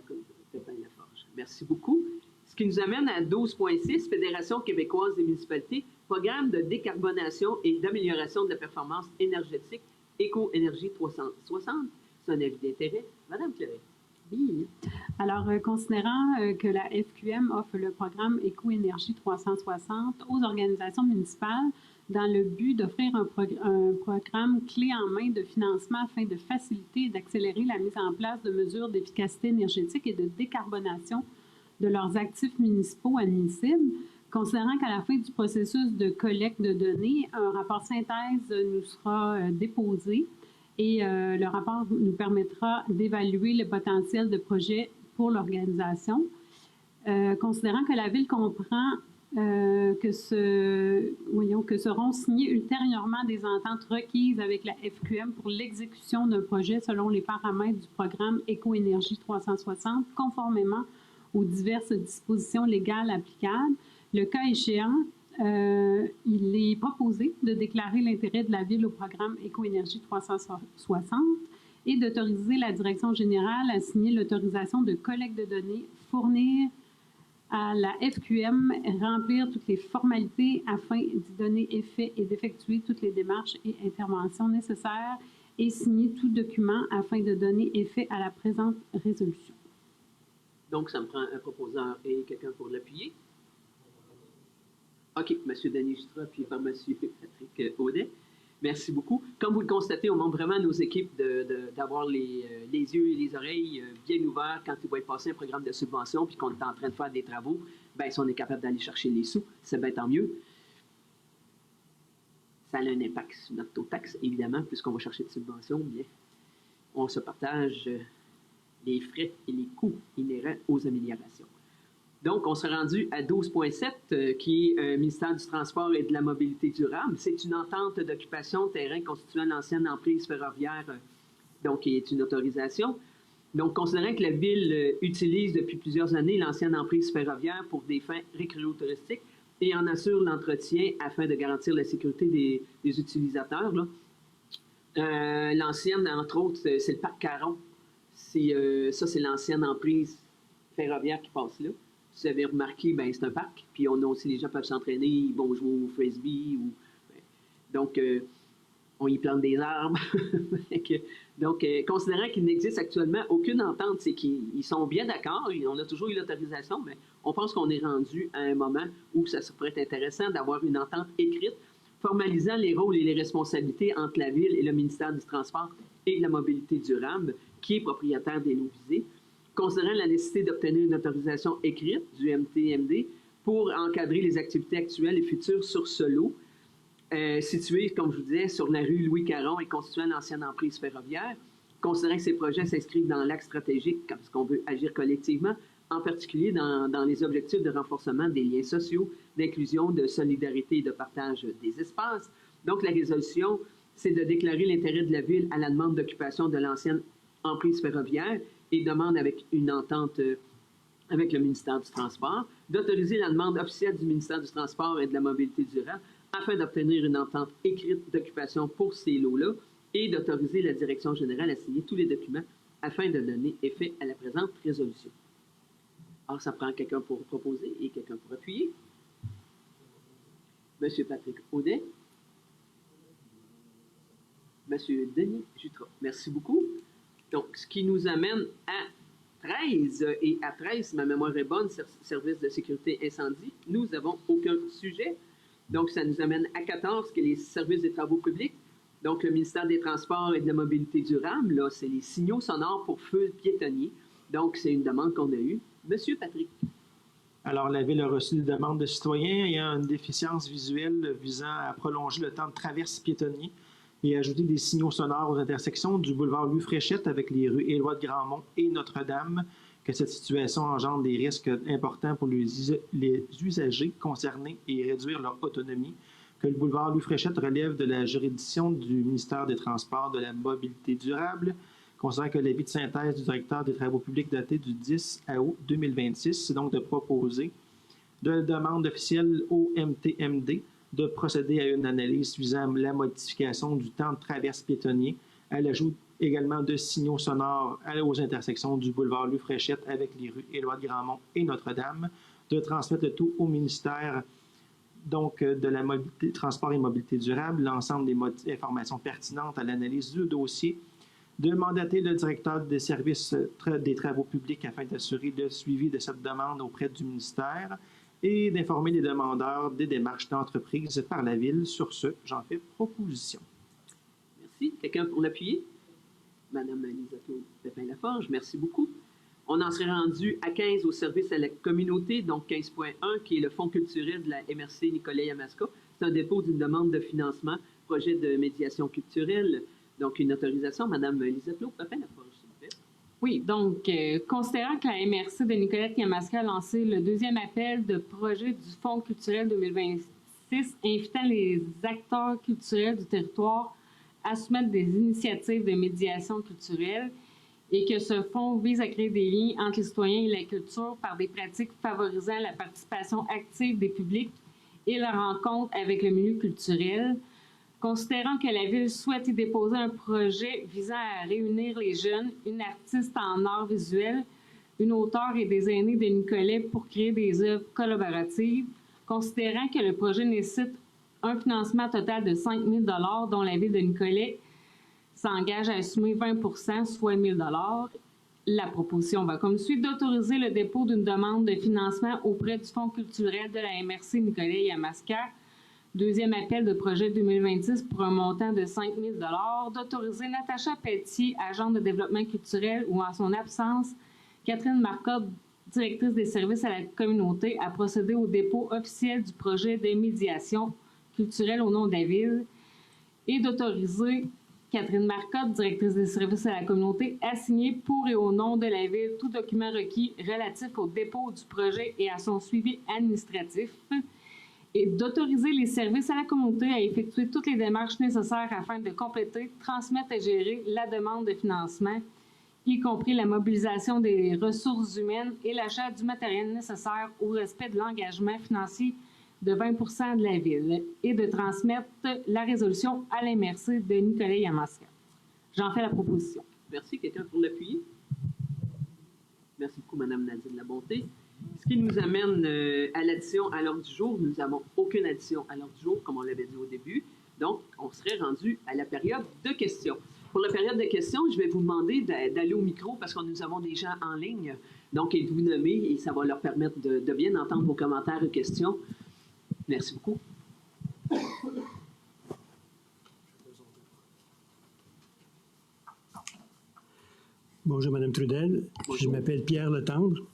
Pépin-Laforge. Merci beaucoup. Ce qui nous amène à 12.6, Fédération québécoise des municipalités, programme de décarbonation et d'amélioration de la performance énergétique, Éco-Énergie 360. C'est un avis d'intérêt. Madame Claret. Oui. Alors, considérant que la FQM offre le programme Éco-Énergie 360 aux organisations municipales dans le but d'offrir un programme clé en main de financement afin de faciliter et d'accélérer la mise en place de mesures d'efficacité énergétique et de décarbonation de leurs actifs municipaux admissibles, considérant qu'à la fin du processus de collecte de données, un rapport synthèse nous sera déposé et le rapport nous permettra d'évaluer le potentiel de projet pour l'organisation. Considérant que la Ville comprend que seront signées ultérieurement des ententes requises avec la FQM pour l'exécution d'un projet selon les paramètres du programme Éco-Énergie 360, conformément aux diverses dispositions légales applicables. Le cas échéant, il est proposé de déclarer l'intérêt de la Ville au programme Éco-Énergie 360 et d'autoriser la Direction générale à signer l'autorisation de collecte de données, fournir à la FQM, remplir toutes les formalités afin d'y donner effet et d'effectuer toutes les démarches et interventions nécessaires et signer tout document afin de donner effet à la présente résolution. Donc, ça me prend un proposeur et quelqu'un pour l'appuyer. OK, M. Denis Jutra, puis par M. Patrick Audet. Merci beaucoup. Comme vous le constatez, on montre vraiment à nos équipes d'avoir les yeux et les oreilles bien ouverts quand il va être passé un programme de subvention puis qu'on est en train de faire des travaux. Bien, si on est capable d'aller chercher les sous, c'est bien tant mieux. Ça a un impact sur notre taux de taxe, évidemment, puisqu'on va chercher de subventions, bien, on se partage les frais et les coûts inhérents aux améliorations. Donc, on s'est rendu à 12.7, qui est ministère du Transport et de la Mobilité durable. C'est une entente d'occupation terrain constituant l'ancienne emprise ferroviaire, donc qui est une autorisation. Donc, considérant que la Ville utilise depuis plusieurs années l'ancienne emprise ferroviaire pour des fins récréotouristiques et en assure l'entretien afin de garantir la sécurité des utilisateurs, l'ancienne, entre autres, c'est le parc Caron. Ça, c'est l'ancienne emprise ferroviaire qui passe là. Si vous avez remarqué, ben, c'est un parc. Puis on a aussi, les gens peuvent s'entraîner, ils vont jouer au frisbee. Donc, on y plante des arbres. Donc, considérant qu'il n'existe actuellement aucune entente, c'est qu'ils sont bien d'accord, on a toujours eu l'autorisation, mais on pense qu'on est rendu à un moment où ça pourrait être intéressant d'avoir une entente écrite formalisant les rôles et les responsabilités entre la Ville et le ministère du Transport et de la Mobilité durable, qui est propriétaire des lots visés, considérant la nécessité d'obtenir une autorisation écrite du MTMD pour encadrer les activités actuelles et futures sur ce lot, situé, comme je vous disais, sur la rue Louis-Caron et constituant l'ancienne emprise ferroviaire, considérant que ces projets s'inscrivent dans l'axe stratégique parce qu'on veut agir collectivement, en particulier dans les objectifs de renforcement des liens sociaux, d'inclusion, de solidarité et de partage des espaces. Donc, la résolution, c'est de déclarer l'intérêt de la Ville à la demande d'occupation de l'ancienne emprise ferroviaire et demande avec une entente avec le ministère du Transport, d'autoriser la demande officielle du ministère du Transport et de la Mobilité durable afin d'obtenir une entente écrite d'occupation pour ces lots-là et d'autoriser la direction générale à signer tous les documents afin de donner effet à la présente résolution. Alors, ça prend quelqu'un pour proposer et quelqu'un pour appuyer. Monsieur Patrick Audet. Monsieur Denis Jutras. Merci beaucoup. Donc, ce qui nous amène à 13, et à 13, si ma mémoire est bonne, service de sécurité incendie, nous n'avons aucun sujet. Donc, ça nous amène à 14, qui est les services des travaux publics. Donc, le ministère des Transports et de la Mobilité durable, là, c'est les signaux sonores pour feux piétonniers. Donc, c'est une demande qu'on a eue. Monsieur Patrick. Alors, la Ville a reçu des demandes de citoyens. Il y a une déficience visuelle visant à prolonger le temps de traverse piétonnier et ajouter des signaux sonores aux intersections du boulevard Louis-Fréchette avec les rues Éloi de Grandmont et Notre-Dame, que cette situation engendre des risques importants pour les usagers concernés et réduire leur autonomie, que le boulevard Louis-Fréchette relève de la juridiction du ministère des Transports de la Mobilité durable, considérant que l'avis de synthèse du directeur des Travaux publics daté du 10 août 2026, c'est donc de proposer de la demande officielle au MTMD de procéder à une analyse visant la modification du temps de traverse piétonnier, à l'ajout également de signaux sonores aux intersections du boulevard Louis-Fréchette avec les rues Éloi de Grandmont et Notre-Dame, de transmettre le tout au ministère donc de la mobilité, transport et mobilité durable, l'ensemble des informations pertinentes à l'analyse du dossier, de mandater le directeur des services des travaux publics afin d'assurer le suivi de cette demande auprès du ministère et d'informer les demandeurs des démarches d'entreprise par la Ville. Sur ce, j'en fais proposition. Merci. Quelqu'un pour l'appuyer? Madame Lisato Pépin-Laforge, merci beaucoup. On en serait rendu à 15 au service à la communauté, donc 15.1, qui est le Fonds culturel de la MRC Nicolet-Yamaska. C'est un dépôt d'une demande de financement, projet de médiation culturelle. Donc, une autorisation. Madame Lisato Pépin-Laforge, s'il vous plaît. Oui, donc, considérant que la MRC de Nicolette-Yamaska a lancé le deuxième appel de projet du Fonds culturel 2026, invitant les acteurs culturels du territoire à soumettre des initiatives de médiation culturelle et que ce fonds vise à créer des liens entre les citoyens et la culture par des pratiques favorisant la participation active des publics et la rencontre avec le milieu culturel. Considérant que la Ville souhaite y déposer un projet visant à réunir les jeunes, une artiste en art visuel, une auteure et des aînés de Nicolet pour créer des œuvres collaboratives, considérant que le projet nécessite un financement total de 5 000 $ dont la Ville de Nicolet s'engage à assumer 20 %, soit 1 000 $. La proposition va comme suit d'autoriser le dépôt d'une demande de financement auprès du Fonds culturel de la MRC Nicolet-Yamaska, deuxième appel de projet 2026 pour un montant de 5 000 $, d'autoriser Natacha Pelletier, agente de développement culturel, ou en son absence, Catherine Marcotte, directrice des services à la communauté, à procéder au dépôt officiel du projet de médiation culturelle au nom de la Ville et d'autoriser Catherine Marcotte, directrice des services à la communauté, à signer pour et au nom de la Ville tout document requis relatif au dépôt du projet et à son suivi administratif et d'autoriser les services à la communauté à effectuer toutes les démarches nécessaires afin de compléter, transmettre et gérer la demande de financement, y compris la mobilisation des ressources humaines et l'achat du matériel nécessaire au respect de l'engagement financier de 20 % de la Ville et de transmettre la résolution à la MRC de Nicolet-Yamaska. J'en fais la proposition. Merci. Quelqu'un pour l'appuyer? Merci beaucoup, Mme Nadine Labonté. Ce qui nous amène à l'addition à l'ordre du jour. Nous n'avons aucune addition à l'ordre du jour, comme on l'avait dit au début. Donc, on serait rendu à la période de questions. Pour la période de questions, je vais vous demander d'aller au micro parce que nous avons des gens en ligne. Donc, et de vous nommer et ça va leur permettre de bien entendre vos commentaires et questions. Merci beaucoup. Bonjour, Mme Trudel. Bonjour. Je m'appelle Pierre Letendre.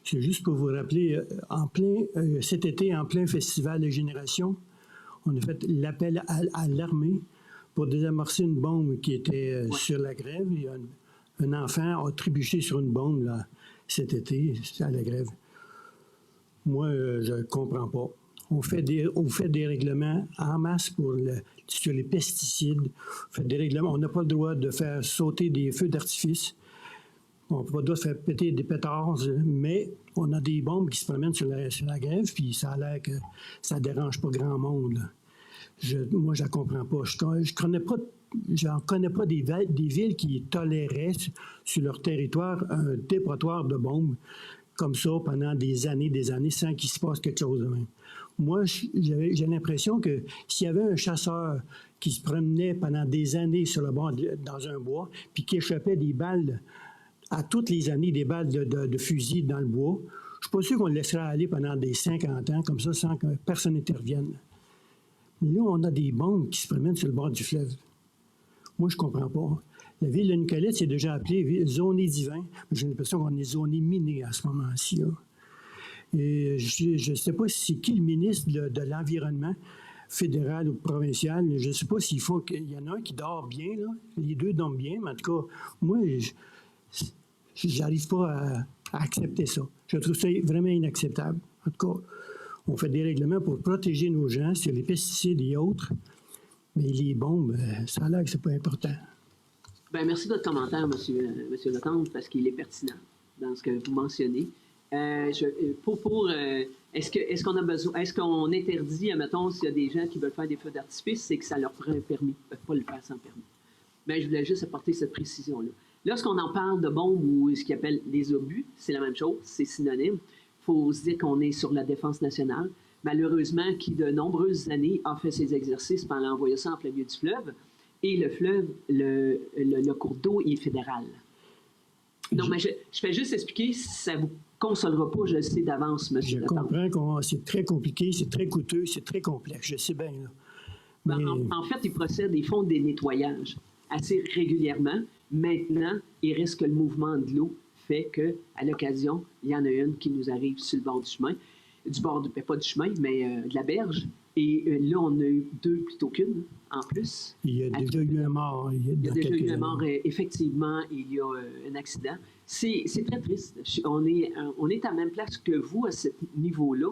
C'est juste pour vous rappeler, cet été, en plein festival de Génération, on a fait l'appel à l'armée pour désamorcer une bombe qui était sur la grève. Il y a un enfant a trébuché sur une bombe là, cet été à la grève. Moi, je ne comprends pas. On fait des règlements en masse sur les pesticides. On fait des règlements. On n'a pas le droit de faire sauter des feux d'artifice. On n'a pas le droit de faire péter des pétards, mais on a des bombes qui se promènent sur la grève, puis ça a l'air que ça ne dérange pas grand monde. moi, je ne la comprends pas. J'en connais pas des villes qui toléraient sur leur territoire un dépotoir de bombes comme ça pendant des années sans qu'il se passe quelque chose de même. Moi, j'ai l'impression que s'il y avait un chasseur qui se promenait pendant des années sur le bord dans un bois, puis qui échappait des balles à toutes les années, des balles de fusil dans le bois, je suis pas sûr qu'on le laisserait aller pendant des 50 ans comme ça sans que personne n'intervienne. Mais là, on a des bombes qui se promènent sur le bord du fleuve. Moi, je comprends pas. La ville de Nicolette, c'est déjà appelée zonée divin. J'ai l'impression qu'on est zoné miné à ce moment-ci, là. Et je ne sais pas si c'est qui le ministre de l'Environnement, fédéral ou provincial. Je ne sais pas s'il faut qu'il y en a un qui dort bien, là. Les deux dorment bien, mais en tout cas, moi, j'arrive pas à accepter ça. Je trouve ça vraiment inacceptable. En tout cas, on fait des règlements pour protéger nos gens sur les pesticides et autres, mais les bombes, ça a l'air que c'est pas important. Bien, merci de votre commentaire, M. Lecomte, parce qu'il est pertinent dans ce que vous mentionnez. Est-ce qu'on a besoin, est-ce qu'on interdit, admettons, s'il y a des gens qui veulent faire des feux d'artifice, c'est que ça leur prend un permis. Ils ne peuvent pas le faire sans permis. Mais je voulais juste apporter cette précision-là. Lorsqu'on en parle de bombes ou ce qu'ils appellent les obus, c'est la même chose, c'est synonyme. Il faut se dire qu'on est sur la défense nationale. Malheureusement, qui de nombreuses années a fait ses exercices en l'envoyant ça en plein milieu du fleuve. Et le fleuve, le cours d'eau est fédéral. Donc, mais je fais juste expliquer si ça vous consolera pas, je le sais d'avance, M. Je comprends que c'est très compliqué, c'est très coûteux, c'est très complexe, je sais bien. Là. Mais... En fait, ils font des nettoyages assez régulièrement. Maintenant, il reste que le mouvement de l'eau fait qu'à l'occasion, il y en a une qui nous arrive sur le bord du chemin, pas du chemin, mais de la berge. Et là, on a eu 2 plutôt qu'une, en plus. Il y a déjà eu un mort. Il y a déjà eu un mort. Effectivement, il y a un accident. C'est très triste. On est à la même place que vous à ce niveau-là.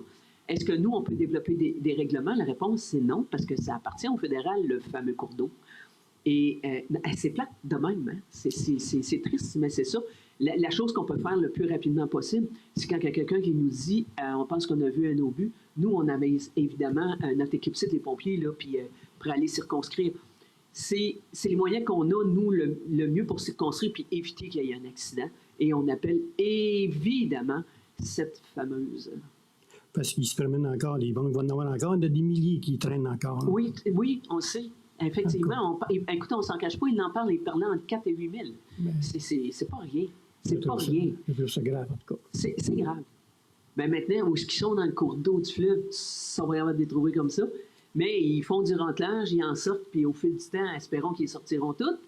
Est-ce que nous, on peut développer des règlements? La réponse, c'est non, parce que ça appartient au fédéral, le fameux cours d'eau. Et c'est plate de même. Hein? C'est triste, mais c'est ça. La chose qu'on peut faire le plus rapidement possible, c'est quand il y a quelqu'un qui nous dit on pense qu'on a vu un obus. Nous, on avait évidemment notre équipe site, les pompiers, là, puis pour aller circonscrire. C'est les moyens qu'on a, nous, le mieux pour circonscrire puis éviter qu'il y ait un accident. Et on appelle évidemment cette fameuse. Parce qu'ils se promènent encore, les bombes, il va en avoir encore, il y a des milliers qui traînent encore. Là. Oui, on sait. Effectivement, écoutez, on s'en cache pas, il en parle, il parlait entre 4 et 8 000. C'est pas rien. C'est pas rien. C'est grave, en tout cas. C'est grave. Ben maintenant, où est-ce qu'ils sont dans le cours d'eau du fleuve, ça va y avoir des trouvés comme ça. Mais ils font du rentelage, ils en sortent, puis au fil du temps, espérons qu'ils sortiront toutes.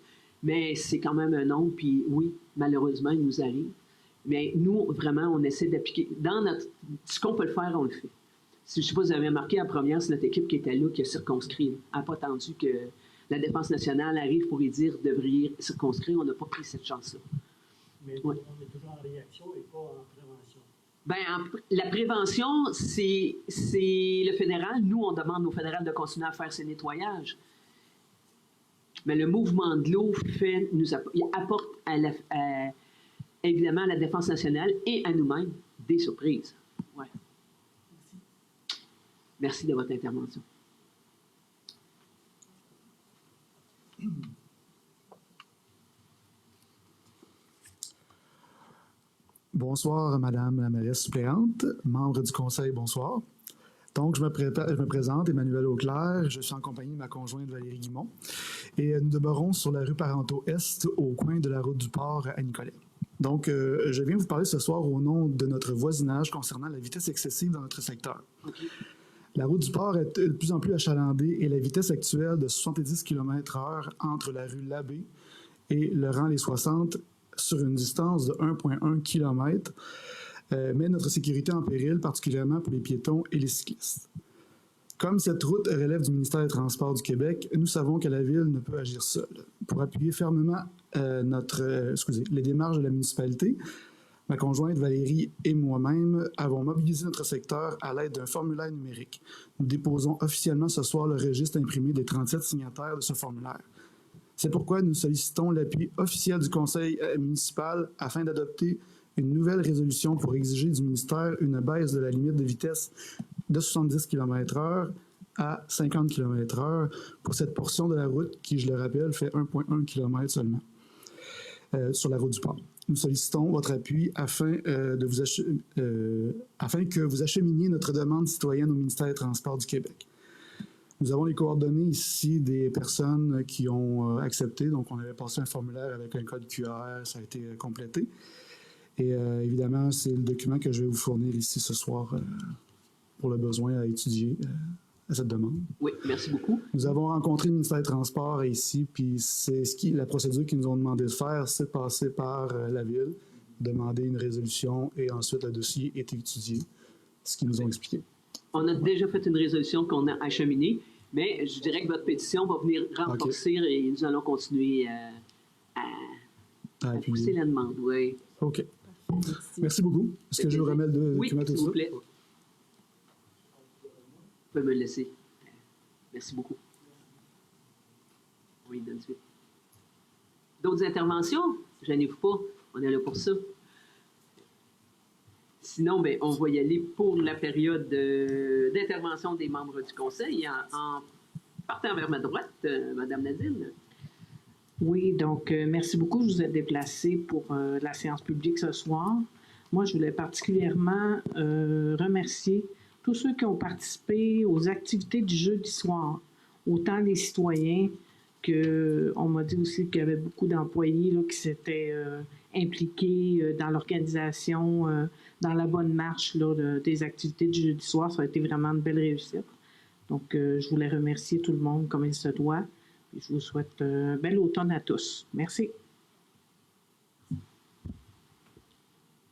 Mais c'est quand même un nombre, puis oui, malheureusement, il nous arrive. Mais nous, vraiment, on essaie d'appliquer. Ce qu'on peut le faire, on le fait. Je ne sais pas si vous avez remarqué, la première, c'est notre équipe qui était là, qui a circonscrit. Elle n'a pas attendu que la Défense nationale arrive pour y dire « devriez circonscrire ». On n'a pas pris cette chance-là. Mais on est toujours en réaction et pas en prévention. Bien, la prévention, c'est le fédéral. Nous, on demande au fédéral de continuer à faire ses nettoyages. Mais le mouvement de l'eau apporte évidemment à la Défense nationale et à nous-mêmes des surprises. Ouais. Merci de votre intervention. Bonsoir, Madame la mairesse suppléante, membre du conseil, bonsoir. Donc, je me présente, Emmanuel Auclair, je suis en compagnie de ma conjointe Valérie Guimont, et nous demeurons sur la rue Parenteau-Est, au coin de la route du Port à Nicolet. Donc, je viens vous parler ce soir au nom de notre voisinage concernant la vitesse excessive dans notre secteur. Okay. La route du Port est de plus en plus achalandée et la vitesse actuelle de 70 km/h entre la rue Labbé et le rang Les 60 sur une distance de 1,1 km met notre sécurité en péril, particulièrement pour les piétons et les cyclistes. Comme cette route relève du ministère des Transports du Québec, nous savons que la Ville ne peut agir seule. Pour appuyer fermement les démarches de la municipalité, ma conjointe Valérie et moi-même avons mobilisé notre secteur à l'aide d'un formulaire numérique. Nous déposons officiellement ce soir le registre imprimé des 37 signataires de ce formulaire. C'est pourquoi nous sollicitons l'appui officiel du conseil municipal afin d'adopter une nouvelle résolution pour exiger du ministère une baisse de la limite de vitesse de 70 km/h à 50 km/h pour cette portion de la route qui, je le rappelle, fait 1,1 km seulement sur la route du port. Nous sollicitons votre appui afin que vous acheminiez notre demande citoyenne au ministère des Transports du Québec. Nous avons les coordonnées ici des personnes qui ont accepté. Donc, on avait passé un formulaire avec un code QR, ça a été complété. Et évidemment, c'est le document que je vais vous fournir ici ce soir pour le besoin à étudier à cette demande. Oui, merci beaucoup. Nous avons rencontré le ministère des Transports ici, puis c'est la procédure qu'ils nous ont demandé de faire, c'est de passer par la Ville, demander une résolution et ensuite le dossier est étudié, ce qu'ils nous ont expliqué. On a déjà fait une résolution qu'on a acheminée, mais je dirais que votre pétition va venir renforcer et nous allons continuer à pousser la demande. Oui. OK. Merci beaucoup. Est-ce que je vous remets le document tout de s'il vous suite? plaît. Vous pouvez me le laisser. Merci beaucoup. Oui, donne suite. D'autres interventions? Gênez-vous pas. On est là pour ça. Sinon, ben, on va y aller pour la période d'intervention des membres du Conseil en partant vers ma droite, Mme Nadine. Oui, donc merci beaucoup. Je vous ai déplacé pour la séance publique ce soir. Moi, je voulais particulièrement remercier tous ceux qui ont participé aux activités du jeudi soir, autant les citoyens qu'on m'a dit aussi qu'il y avait beaucoup d'employés là, qui s'étaient impliqués dans l'organisation, dans la bonne marche là, des activités du jeudi soir. Ça a été vraiment une belle réussite. Donc, je voulais remercier tout le monde comme il se doit. Et je vous souhaite un bel automne à tous. Merci.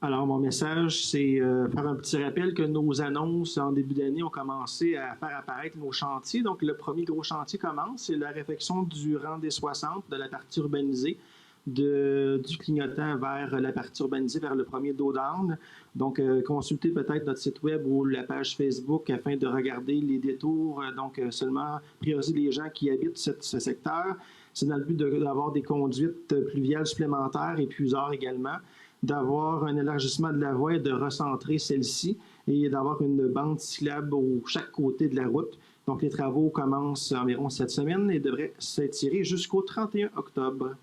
Alors, mon message, c'est faire un petit rappel que nos annonces en début d'année ont commencé à faire apparaître nos chantiers. Donc, le premier gros chantier commence, c'est la réfection du rang des 60 de la partie urbanisée, du clignotant vers la partie urbanisée, vers le premier dos d'Arne. Donc, consultez peut-être notre site web ou la page Facebook afin de regarder les détours. Donc, seulement prioriser les gens qui habitent ce secteur. C'est dans le but d'avoir des conduites pluviales supplémentaires et plusieurs également, d'avoir un élargissement de la voie et de recentrer celle-ci et d'avoir une bande cyclable au chaque côté de la route. Donc, les travaux commencent environ cette semaine et devraient s'étirer jusqu'au 31 octobre.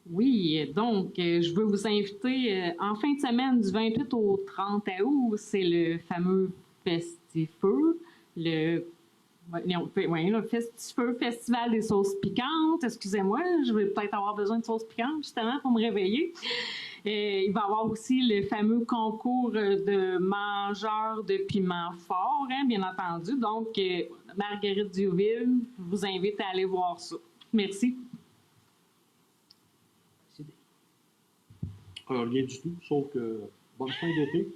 Oui, donc, je veux vous inviter en fin de semaine du 28 au 30 août, c'est le fameux Festifeu, le Festifeu, Festival des sauces piquantes. Excusez-moi, je vais peut-être avoir besoin de sauces piquantes, justement, pour me réveiller. Il va y avoir aussi le fameux concours de mangeurs de piment fort, hein, bien entendu. Donc, Marguerite Diouville vous invite à aller voir ça. Merci. Alors, rien du tout, sauf que bonne fin d'été.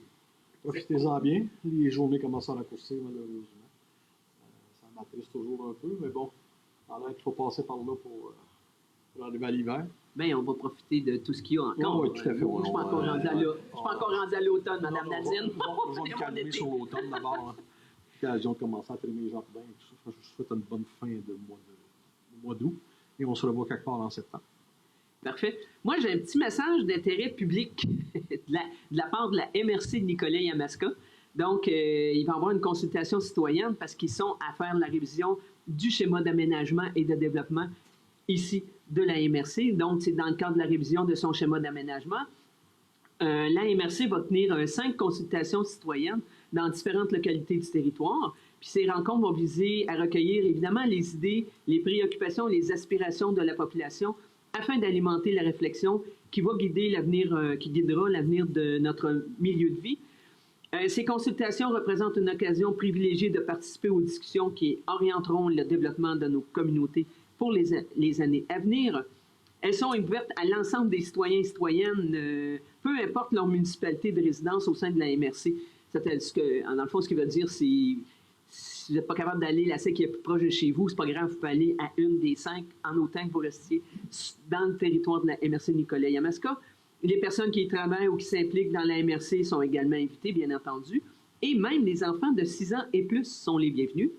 Profitez-en bien. Les journées commencent à raccourcir, malheureusement. Ça m'attriste toujours un peu, mais bon, il faut passer par là pour arriver à l'hiver. Bien, on va profiter de tout ce qu'il y a encore. Oui, tout à fait. Je ne suis pas encore rendu à l'automne, Mme Nadine. On va me calmer sur l'automne d'abord. L'occasion de commencer à traîner les jardins. Je vous souhaite une bonne fin de mois d'août. Et on se revoit quelque part en septembre. Parfait. Moi, j'ai un petit message d'intérêt public de la part de la MRC de Nicolet-Yamaska. Donc, il va y avoir une consultation citoyenne parce qu'ils sont à faire la révision du schéma d'aménagement et de développement ici de la MRC. Donc, c'est dans le cadre de la révision de son schéma d'aménagement. La MRC va tenir 5 consultations citoyennes dans différentes localités du territoire. Puis ces rencontres vont viser à recueillir évidemment les idées, les préoccupations, les aspirations de la population afin d'alimenter la réflexion qui va guider qui guidera l'avenir de notre milieu de vie. Ces consultations représentent une occasion privilégiée de participer aux discussions qui orienteront le développement de nos communautés pour les années à venir. Elles sont ouvertes à l'ensemble des citoyens et citoyennes, peu importe leur municipalité de résidence au sein de la MRC. Dans le fond, ce qui veut dire, c'est si vous n'êtes pas capable d'aller à celle qui est plus proche de chez vous, c'est pas grave, vous pouvez aller à une des 5 en autant que vous restiez dans le territoire de la MRC de Nicolet-Yamaska. Les personnes qui y travaillent ou qui s'impliquent dans la MRC sont également invitées, bien entendu. Et même les enfants de 6 ans et plus sont les bienvenus.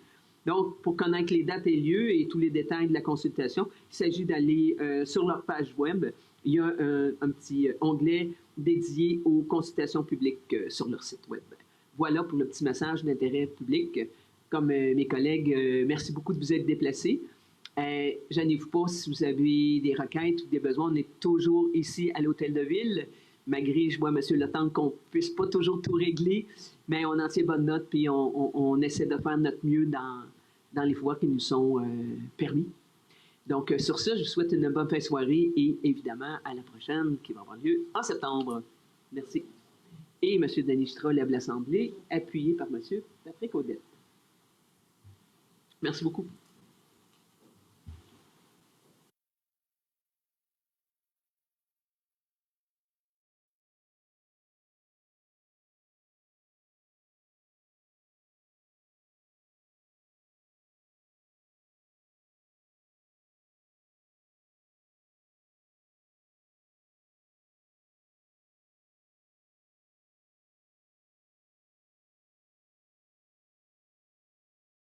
Donc, pour connaître les dates et lieux et tous les détails de la consultation, il s'agit d'aller sur leur page web. Il y a un petit onglet dédié aux consultations publiques sur leur site web. Voilà pour le petit message d'intérêt public. Comme mes collègues, merci beaucoup de vous être déplacés. Gênez-vous pas si vous avez des requêtes ou des besoins. On est toujours ici à l'Hôtel de Ville. Malgré, je vois, M. Letendre, qu'on ne puisse pas toujours tout régler, mais on en tient bonne note puis on essaie de faire notre mieux dans les pouvoirs qui nous sont permis. Donc, sur ce, je vous souhaite une bonne fin de soirée et évidemment à la prochaine qui va avoir lieu en septembre. Merci. Et M. Denis Stra lève l'Assemblée, appuyé par M. Patrick Audette. Merci beaucoup.